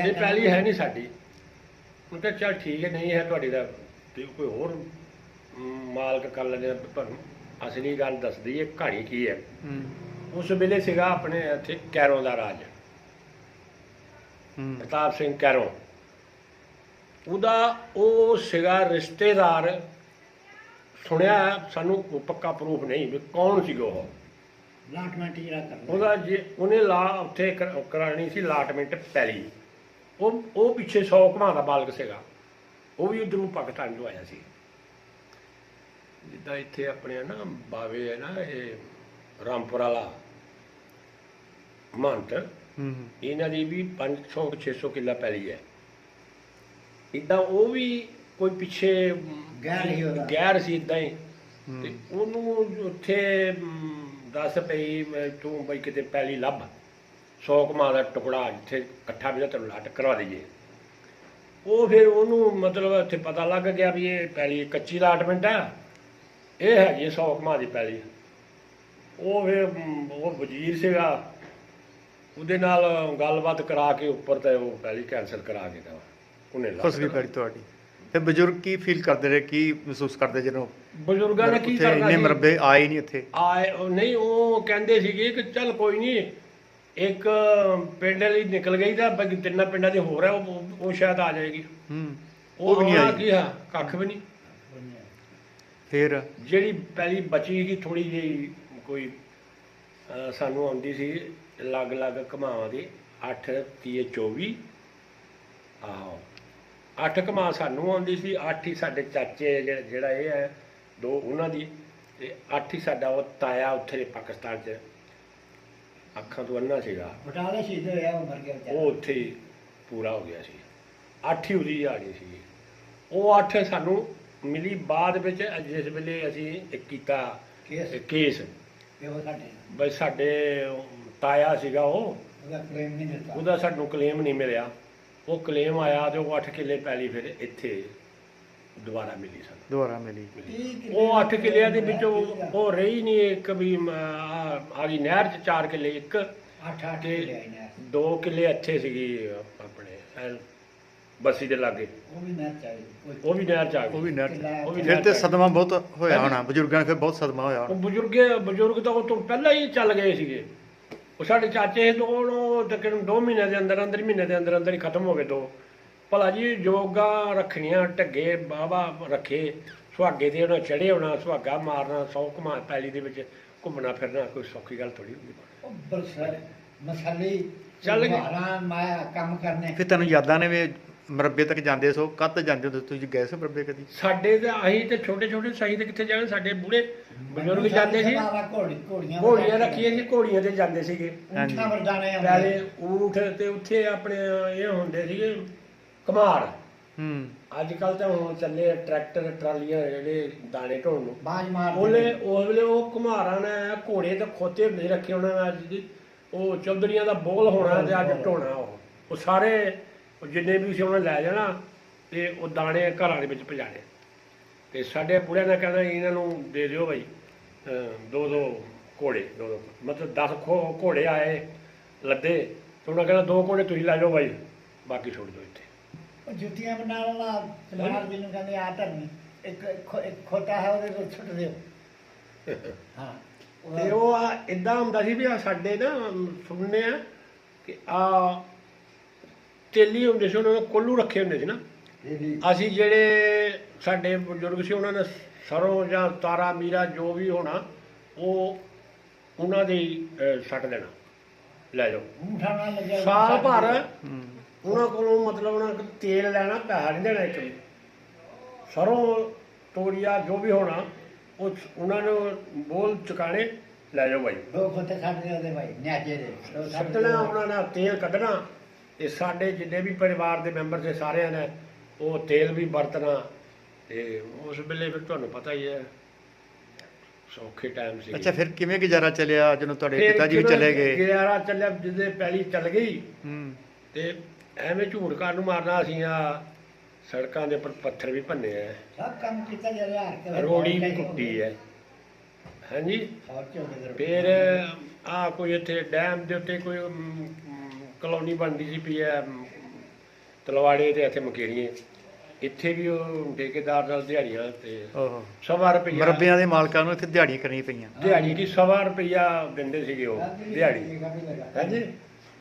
ਇਹ ਪਹਿਲੀ ਹੈ ਨਹੀਂ ਸਾਡੀ। ਉਹ ਕਿਹਾ ਚੱਲ ਠੀਕ ਹੈ, ਨਹੀਂ ਹੈ ਤੁਹਾਡੀ ਦਾ, ਤੇ ਕੋਈ ਹੋਰ ਮਾਲਕ ਕਰ ਲੈਂਦੇ। ਤੁਹਾਨੂੰ ਅਸਲੀ ਗੱਲ ਦੱਸਦੀ ਹੈ ਕਹਾਣੀ ਕੀ ਹੈ। ਉਸ ਵੇਲੇ ਸੀਗਾ ਆਪਣੇ ਇੱਥੇ ਕੈਰੋਂ ਦਾ ਰਾਜ, ਪ੍ਰਤਾਪ ਸਿੰਘ ਕੈਰੋਂ, ਉਹਦਾ ਉਹ ਸੀਗਾ ਰਿਸ਼ਤੇਦਾਰ। ਸੁਣਿਆ, ਸਾਨੂੰ ਪੱਕਾ ਪ੍ਰੂਫ ਨਹੀਂ ਵੀ ਕੌਣ ਸੀਗਾ ਉਹ। ਲਾਟਮੈਂਟ ਜਿਹੜਾ ਕਰਦਾ ਉਹਦਾ ਜੇ ਉਹਨੇ ਉੱਥੇ ਕਰਾਣੀ ਸੀ ਲਾਟਮੈਂਟ ਪੈਲੀ, ਉਹ ਪਿੱਛੇ 100 ਘਮਾਂ ਦਾ ਮਾਲਕ ਸੀਗਾ, ਉਹ ਵੀ ਉੱਧਰੋਂ ਪਾਕਿਸਤਾਨ ਤੋਂ ਆਇਆ ਸੀ। ਜਿੱਦਾਂ ਇੱਥੇ ਆਪਣੇ ਨਾ ਬਾਵੇ ਹੈ ਨਾ, ਇਹ ਰਾਮਪੁਰ ਵਾਲਾ ਮਹੰਤ, ਇਹਨਾਂ ਦੀ ਵੀ 500-600 ਕਿੱਲਾ ਪੈਲੀ ਹੈ। ਇੱਦਾਂ ਉਹ ਵੀ ਕੋਈ ਪਿੱਛੇ ਗੈਰ ਸੀ ਇੱਦਾਂ ਹੀ, ਤੇ ਉਹਨੂੰ ਉੱਥੇ ਦੱਸ ਪਈ ਤੂੰ ਬਈ ਕਿਤੇ ਪੈਲੀ ਲੱਭ, 100 ਘਮਾਂ ਦਾ ਟੁਕੜਾ ਜਿੱਥੇ ਇਕੱਠਾ ਵੀ ਤੈਨੂੰ ਲਾਟ ਕਰਵਾ ਦਈਏ। ਉਹ ਫਿਰ ਉਹਨੂੰ ਮਤਲਬ ਇੱਥੇ ਪਤਾ ਲੱਗ ਗਿਆ ਵੀ ਇਹ ਪੈਲੀ ਕੱਚੀ ਅਲਾਟਮੈਂਟ ਆ, ਇਹ ਹੈਗੀ 100 ਘਮਾਂ ਦੀ ਪੈਲੀ। ਉਹ ਫਿਰ ਉਹ ਵਜ਼ੀਰ ਸੀਗਾ, ਉਹਦੇ ਨਾਲ ਗੱਲਬਾਤ ਕਰਾ ਕੇ ਉੱਪਰ ਤੇ ਉਹ ਪੈਲੀ ਕੈਂਸਲ ਕਰਾ ਕੇ ਤਾਂ ਉਹਨੇ ਫਸ ਗਈ ਪੈਲੀ ਤੁਹਾਡੀ। ਤੇ ਬਜ਼ੁਰਗ ਕੀ ਫੀਲ ਕਰਦੇ ਰਹੇ, ਕੀ ਮਹਿਸੂਸ ਕਰਦੇ ਜਦੋਂ ਬਜ਼ੁਰਗਾਂ ਨੇ ਕੀ ਕਰਨਾ ਇੰਨੇ ਮਰਬੇ ਆਏ ਨਹੀਂ ਇੱਥੇ? ਆਏ ਨਹੀਂ, ਉਹ ਕਹਿੰਦੇ ਸੀਗੇ ਕਿ ਚੱਲ ਕੋਈ ਨਹੀਂ, ਇੱਕ ਪਿੰਡ ਲਈ ਨਿਕਲ ਗਈ ਤਾਂ ਬਾਕੀ 3 ਪਿੰਡਾਂ ਦੇ ਹੋਰ ਹੈ, ਉਹ ਸ਼ਾਇਦ ਆ ਜਾਏਗੀ। ਉਹ ਵੀ ਨਹੀਂ ਆਈ। ਕੀ ਹਾਂ, ਕੱਖ ਵੀ ਨਹੀਂ। ਫਿਰ ਜਿਹੜੀ ਪਹਿਲੀ ਬਚੀ ਗਈ ਥੋੜੀ ਜਿਹੀ ਕੋਈ ਸਾਨੂੰ ਆਉਂਦੀ ਸੀ ਅਲੱਗ-ਅਲੱਗ ਘਮਾਵਾਂ ਦੇ 8 ਤੀਏ 24 ਆਹੋ 8 ਘਮਾ ਸਾਨੂੰ ਆਉਂਦੀ ਸੀ, 8 ਹੀ ਸਾਡੇ ਚਾਚੇ ਜਿਹੜਾ ਇਹ ਹੈ 2 ਉਹਨਾਂ ਦੀ, ਤੇ 8 ਹੀ ਸਾਡਾ ਉਹ ਤਾਇਆ ਉੱਥੇ ਪਾਕਿਸਤਾਨ 'ਚ ਅੱਖਾਂ ਤੋਂ ਅੰਨਾ ਸੀਗਾ, ਬਟਾਲੇ ਸ਼ਹੀਦ ਹੋਇਆ, ਉਹ ਮਰ ਗਿਆ ਵਿਚਾਰਾ। ਉਹ ਉੱਥੇ ਹੀ ਪੂਰਾ ਹੋ ਗਿਆ ਸੀ। 8 ਹੀ ਉਹਦੀ ਯਾਰੀ ਸੀ। ਉਹ 8 ਸਾਨੂੰ ਮਿਲੀ ਬਾਅਦ ਵਿੱਚ, ਜਿਸ ਵੇਲੇ ਅਸੀਂ ਇੱਕ ਕੀਤਾ ਕੇਸ ਤੇ ਉਹ ਸਾਡੇ ਬਈ ਸਾਡੇ ਤਾਇਆ ਸੀਗਾ ਉਹਦਾ ਕਲੇਮ ਨਹੀਂ ਦਿੱਤਾ, ਉਹਦਾ ਸਾਨੂੰ ਕਲੇਮ ਨਹੀਂ ਮਿਲਿਆ। ਉਹ ਕਲੇਮ ਆਇਆ ਤੇ ਉਹ 8 ਕਿੱਲੇ ਪੈਲੀ ਫਿਰ ਇੱਥੇ ਦੁਬਾਰਾ ਮਿਲੀ ਸਾਨੂੰ। ਦੁਬਾਰਾ ਮਿਲੀ। ਉਹ 8 ਕਿੱਲਿਆਂ ਦੇ ਵਿੱਚੋਂ ਉਹ ਰਹੀ ਨਹੀਂ ਇੱਕ ਵੀ ਆ ਗਈ ਨਹਿਰ 'ਚ 4 ਕਿੱਲੇ ਇੱਕ 8 ਤੇ ਕਿੱਲੇ ਨੇ 2 ਕਿੱਲੇ ਇੱਥੇ ਸੀਗੀ ਆਪਣੇ ਬੱਸੀ ਦੇ ਲਾਗੇ, ਉਹ ਵੀ ਨਹਿਰ ਚਾਹੀਦੀ, ਉਹ ਵੀ ਨਹਿਰ 'ਚ ਆ ਗਈ। ਉਹ ਵੀ ਨਹਿਰ ਉਹ ਵੀ ਫਿਰ ਨਹਿਰ ਤੇ 'ਚ ਆ ਗਈ। ਸਦਮਾ ਬਹੁਤ ਹੋਇਆ ਹੋਣਾ ਬਜ਼ੁਰਗਾਂ ਨੂੰ, ਫਿਰ ਬਹੁਤ ਸਦਮਾ ਹੋਇਆ ਉਹ ਹੋਣਾ। ਬਜ਼ੁਰਗ ਤਾਂ ਉਹ ਤੋਂ ਪਹਿਲਾਂ ਹੀ ਚੱਲ ਗਏ ਸੀਗੇ। ਉਹ ਸਾਡੇ ਚਾਚੇ ਦੋਨੋਂ ਤਕਰੀਬਨ 2 ਮਹੀਨੇ ਦੇ ਅੰਦਰ ਅੰਦਰ ਮਹੀਨੇ ਦੇ ਅੰਦਰ ਅੰਦਰ ਹੀ ਖਤਮ ਹੋ ਗਏ 2। ਭਲਾ ਜੀ ਜੋਗਾ ਰੱਖਣੀਆਂ ਢੱਗੇ ਬਾਬਾ ਰੱਖੇ, ਸੁਹਾਗੇ ਤੇ ਉਹਨਾਂ ਚੜੇ ਹੋਣਾ, ਸੁਹਾਗਾ ਮਾਰਨਾ, 100 ਘਮਾ ਪੈਲੀ ਦੇ ਵਿੱਚ ਘੁੰਮਣਾ ਫਿਰਨਾ ਕੋਈ ਸੌਖੀ ਗੱਲ ਥੋੜੀ ਹੁੰਦੀ। ਉਹ ਬਰਸਰ ਮਸਾਲੇ ਚੱਲ ਗਏ। ਮਾਇਆ ਕੰਮ ਕਰਨੇ। ਫਿਰ ਤੁਹਾਨੂੰ ਯਾਦਾਂ ਨੇ ਵੀ ਮਰੱਬੇ ਤੱਕ ਜਾਂਦੇ ਸੋ, ਕੱਦ ਜਾਂਦੇ ਹੋ ਤੁਸੀਂ, ਗਏ ਸੋ ਮਰੱਬੇ ਕਦੀ? ਸਾਡੇ ਤਾਂ ਅਸੀਂ ਤੇ ਛੋਟੇ ਛੋਟੇ ਸਹੀ ਤੇ ਕਿੱਥੇ ਜਾਣ, ਸਾਡੇ ਬੁੜੇ ਬਜ਼ੁਰਗ ਜਾਂਦੇ ਸੀ, ਘੋੜੀਆਂ ਰੱਖੀਆਂ ਸੀ, ਘੋੜੀਆਂ ਤੇ ਜਾਂਦੇ ਸੀਗੇ। ਊਂਠਾਂ ਵਰਦਾਨੇ ਪਹਿਲੇ ਊਂਠ ਤੇ ਉੱਥੇ ਆਪਣੇ ਇਹ ਹੁੰਦੇ ਸੀਗੇ ਘਮਾਰ। ਅੱਜ ਕੱਲ ਤਾਂ ਹੁਣ ਚੱਲੇ ਟਰੈਕਟਰ ਟਰਾਲੀਆਂ ਜਿਹੜੇ ਦਾਣੇ ਢੋਣ ਨੂੰ। ਬਾਜ ਮਾਰ ਉਸ ਵੇਲੇ ਉਹ ਘਮਾਰਾਂ ਨੇ ਘੋੜੇ ਤੇ ਖੋਤੇ ਹੁੰਦੇ ਰੱਖੇ ਉਹਨਾਂ ਨੇ, ਅੱਜ ਦੀ ਉਹ ਚੌਧਰੀਆਂ ਦਾ ਬੋਲ ਹੋਣਾ ਤੇ ਅੱਜ ਢੋਣਾ। ਉਹ ਸਾਰੇ ਜਿੰਨੇ ਵੀ ਸੀ ਉਹਨਾਂ ਨੇ ਲੈ ਜਾਣਾ ਤੇ ਉਹ ਦਾਣੇ ਘਰਾਂ ਦੇ ਵਿੱਚ ਪਜਾਣੇ। ਤੇ ਸਾਡੇ ਬੁੜਿਆਂ ਨੇ ਕਹਿੰਦਾ ਇਹਨਾਂ ਨੂੰ ਦੇ ਦਿਓ ਭਾਈ 2-2 ਘੋੜੇ, 2-2 ਮਤਲਬ 10 ਘੋੜੇ ਆਏ ਲੱਦੇ ਤੇ ਉਹਨਾਂ ਕਹਿੰਦਾ 2 ਘੋੜੇ ਤੁਸੀਂ ਲੈ ਜਾਓ ਭਾਈ, ਬਾਕੀ ਛੱਡ ਦਿਓ ਇੱਥੇ। ਜੁੱਤੀਆਂ ਬਣਾਉਣ ਵਾਲਾ ਫਿਲਹਾਲ ਜਿਹਨੂੰ ਕਹਿੰਦੇ ਆ ਧਰਮੀ, ਇੱਕ ਖੋਤਾ ਹੈ ਉਹਦੇ ਤੋਂ ਛੁੱਟ ਦਿਓ। ਹਾਂ ਤੇ ਉਹ ਇਦਾਂ ਹੁੰਦਾ ਸੀ ਵੀ ਆ ਸਾਡੇ ਨਾ ਸੁਣਨੇ ਆ ਕਿ ਆ ਤੇਲੀ ਹੁੰਦੇ ਸੀ, ਉਹਨਾਂ ਨੇ ਕੋਲੂ ਰੱਖੇ ਹੁੰਦੇ ਸੀ ਨਾ। ਅਸੀਂ ਜਿਹੜੇ ਸਾਡੇ ਬਜ਼ੁਰਗ ਸੀ ਉਹਨਾਂ ਨੇ ਸਰੋਂ ਜਾਂ ਤਾਰਾ ਮੀਰਾ ਜੋ ਵੀ ਹੋਣਾ ਉਹ ਉਹਨਾਂ ਦੇ ਸੱਟ ਦੇਣਾ, ਲੈ ਜਾਓ। ਊਂਠਾਂ ਨਾਲ ਲੱਗਿਆ ਸਾਲ ਭਰ ਉਹਨਾਂ ਕੋਲੋਂ ਮਤਲਬ ਉਹਨਾਂ ਕੋਲ ਤੇਲ ਲੈਣਾ, ਪੈਸਾ ਨਹੀਂ ਦੇਣਾ ਇੱਕ ਵੀ। ਸਰੋਂ ਤੋਰੀਆ ਜੋ ਵੀ ਹੋਣਾ ਉਹ ਉਹਨਾਂ ਨੂੰ ਬੋਲ ਚੁਕਾਣੇ, ਲੈ ਜਾਓ ਭਾਈ। 2 ਖੋਤੇ ਛੱਡ ਦਿਓ ਉਹਦੇ ਭਾਈ ਨਿਆਜੇ ਦੇ ਸੱਟਣਾ, ਉਹਨਾਂ ਨੇ ਤੇਲ ਕੱਢਣਾ ਤੇ ਸਾਡੇ ਜਿੰਨੇ ਵੀ ਪਰਿਵਾਰ ਦੇ ਮੈਂਬਰ ਸੀ ਸਾਰਿਆਂ ਨੇ ਉਹ ਤੇਲ ਵੀ ਵਰਤਣਾ। ਤੇ ਉਸ ਵੇਲੇ ਫਿਰ ਤੁਹਾਨੂੰ ਪਤਾ ਹੀ ਹੈ ਸੌਖੇ ਟਾਈਮ ਸੀ। ਅੱਛਾ, ਫਿਰ ਕਿਵੇਂ ਗੁਜ਼ਾਰਾ ਚੱਲਿਆ ਜਦੋਂ ਤੁਹਾਡੇ ਫਿਰ ਪਿਤਾ ਜੀ ਵੀ ਚਲੇ ਗਏ? ਗੁਜ਼ਾਰਾ ਚੱਲਿਆ ਜਿਹਦੇ ਪਹਿਲੀ ਚੱਲ ਗਈ ਤੇ ਐਵੇਂ ਝੂਠ ਕਾਰਨ ਨੂੰ ਮਾਰਨਾ। ਅਸੀਂ ਆ ਸੜਕਾਂ ਦੇ ਉੱਪਰ ਪੱਥਰ ਵੀ ਭੰਨੇ ਆ, ਸਭ ਕੰਮ ਕੀਤਾ ਜਿਹੜਾ ਰੋੜੀ ਵੀ ਕੁੱਟੀ ਹੈ। ਹਾਂਜੀ, ਫਿਰ ਆ ਕੋਈ ਇੱਥੇ ਡੈਮ ਦੇ ਉੱਤੇ ਕੋਈ ਕਲੋਨੀ ਬਣਦੀ ਸੀ ਪਈ ਹੈ ਤਲਵਾੜੇ ਤੇ ਇੱਥੇ ਮਕੇਰੀਏ, ਇੱਥੇ ਵੀ ਉਹ ਠੇਕੇਦਾਰ ਨਾਲ ਦਿਹਾੜੀਆਂ ਤੇ ਓਹੋ, 100 ਰੁਪਈਆ ਮਰੱਬਿਆਂ ਦੇ ਮਾਲਕਾਂ ਨੂੰ ਇੱਥੇ ਦਿਹਾੜੀਆਂ ਕਰਨੀਆਂ ਪਈਆਂ। ਦਿਹਾੜੀ ਦੀ 100 ਰੁਪਈਆ ਦਿੰਦੇ ਸੀਗੇ ਉਹ ਦਿਹਾੜੀ। ਹਾਂਜੀ,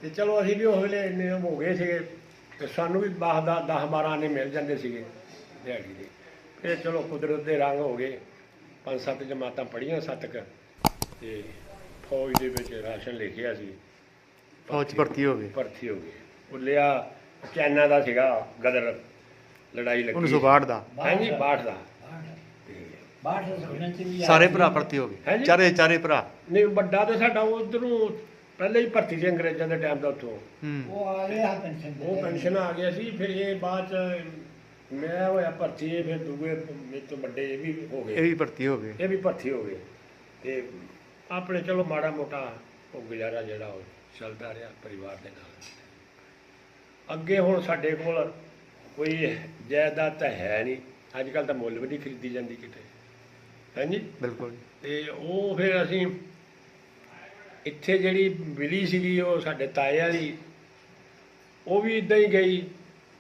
ਤੇ ਚਲੋ ਅਸੀਂ ਵੀ ਉਸ ਵੇਲੇ ਇੰਨੇ ਹੋ ਗਏ ਸੀਗੇ ਤੇ ਸਾਨੂੰ ਵੀ 10-12 ਆਨੇ ਮਿਲ ਜਾਂਦੇ ਸੀਗੇ ਦਿਹਾੜੀ ਦੇ। ਫਿਰ ਚਲੋ ਕੁਦਰਤ ਦੇ ਰੰਗ ਹੋ ਗਏ, 5-7 ਜਮਾਤਾਂ ਪੜ੍ਹੀਆਂ 7 ਕੁ, ਤੇ ਫੌਜ ਦੇ ਵਿੱਚ ਰਾਸ਼ਨ ਲਿਖਿਆ ਸੀ, ਫੌਜ 'ਚ ਭਰਤੀ ਹੋ ਗਏ। ਭਰਤੀ ਹੋ ਗਏ। ਉਹ ਲਿਆ ਚਾਈਨਾ ਦਾ ਸੀਗਾ ਗਦਰ, ਲੜਾਈ ਲੱਗੀ 1962 ਦਾ। ਹਾਂਜੀ 62 ਦਾ। ਸਾਰੇ ਭਰਾ ਭਰਤੀ ਹੋ ਗਏ, ਹਾਂਜੀ। ਚਾਰੇ ਭਰਾ? ਨਹੀਂ, ਵੱਡਾ ਤਾਂ ਸਾਡਾ ਉਧਰੋਂ ਪਹਿਲੇ ਹੀ ਭਰਤੀ ਸੀ ਅੰਗਰੇਜ਼ਾਂ ਦੇ ਟਾਈਮ ਦਾ ਉੱਥੋਂ। ਉਹ ਆ ਗਿਆ ਪੈਨਸ਼ਨ, ਉਹ ਪੈਨਸ਼ਨ ਆ ਗਿਆ ਸੀ। ਫਿਰ ਇਹ ਬਾਅਦ ਚ ਮੈਂ ਹੋਇਆ ਭਰਤੀ, ਫਿਰ ਦੂਏ ਮੇਰੇ ਤੋਂ ਵੱਡੇ ਇਹ ਵੀ ਹੋ ਇਹ ਗਏ, ਵੀ ਭਰਤੀ ਹੋ ਗਏ। ਇਹ ਵੀ ਭਰਤੀ ਹੋ ਗਏ। ਤੇ ਆਪਣੇ ਚਲੋ ਮਾੜਾ ਮੋਟਾ ਉਹ ਗੁਜ਼ਾਰਾ ਜਿਹੜਾ ਉਹ ਚੱਲਦਾ ਰਿਹਾ ਪਰਿਵਾਰ ਦੇ ਨਾਲ। ਅੱਗੇ ਹੁਣ ਸਾਡੇ ਕੋਲ ਕੋਈ ਜਾਇਦਾਦ ਤਾਂ ਹੈ ਨਹੀਂ, ਅੱਜ ਕੱਲ੍ਹ ਤਾਂ ਮੁੱਲ ਵੀ ਨਹੀਂ ਖਰੀਦੀ ਜਾਂਦੀ ਕਿਤੇ। ਹਾਂਜੀ, ਬਿਲਕੁਲ। ਤੇ ਉਹ ਫਿਰ ਅਸੀਂ ਇੱਥੇ ਜਿਹੜੀ ਮਿਲੀ ਸੀਗੀ ਉਹ ਸਾਡੇ ਤਾਏ ਵਾਲੀ, ਉਹ ਵੀ ਇਦਾਂ ਹੀ ਗਈ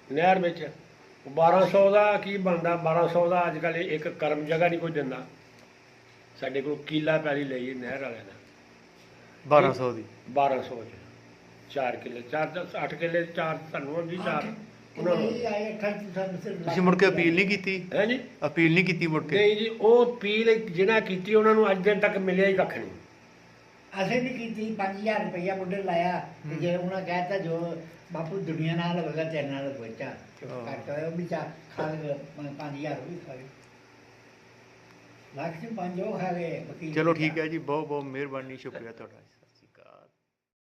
ਨਹਿਰ ਵਿੱਚ। 1200 ਦਾ ਕੀ ਬਣਦਾ, 1200 ਦਾ ਅੱਜ ਕੱਲ੍ਹ ਇੱਕ ਕਰਮ ਜਗ੍ਹਾ ਨਹੀਂ ਕੋਈ ਦਿੰਦਾ। ਸਾਡੇ ਕੋਲ ਕੀਲਾ ਪੈਲੀ ਲਈ ਨਹਿਰ ਵਾਲਿਆਂ ਨੇ 1200 ਦੀ। 1200 ਚ 4 ਕਿੱਲੇ, 8 ਕਿੱਲੇ 4 ਸਾਨੂੰ ਹੁੰਦੀ 4 ਉਹਨਾਂ ਨੂੰ। ਤੁਸੀਂ ਮੁੜ ਕੇ ਅਪੀਲ ਨਹੀਂ ਕੀਤੀ? ਹੈ ਜੀ, ਅਪੀਲ ਨਹੀਂ ਕੀਤੀ ਮੁੜ ਕੇ? ਨਹੀਂ ਜੀ, ਉਹ ਅਪੀਲ ਜਿਹਨਾਂ ਕੀਤੀ ਉਹਨਾਂ ਨੂੰ ਅੱਜ ਦਿਨ ਤੱਕ ਮਿਲਿਆ ਹੀ ਕੱਖ ਨਹੀਂ। ਅਸੀਂ ਵੀ ਕੀਤੀ 5000 ਰੁਪਇਆ ਮੁੰਡੇ ਲਾਇਆ ਤੇ ਜੇ ਉਹਨਾਂ ਕਹਿਤਾ ਜੋ ਬਾਪੂ ਦੁਨੀਆ ਨਾਲ ਹੋਵੇਗਾ ਤੇਰੇ ਨਾਲ ਹੋਵੇਗਾ ਕਰਕੇ ਉਹ ਵੀ ਚਾ ਖਾ ਲਏ 5000 ਵੀ ਖਾ ਗਏ ਲੱਖ ਚ 5 ਉਹ ਖਾ ਗਏ ਵਕੀਲ ਚਲੋ ਠੀਕ ਹੈ ਜੀ, ਬਹੁਤ ਬਹੁਤ ਮਿਹਰਬਾਨੀ, ਸ਼ੁਕਰੀਆ ਤੁਹਾਡਾ।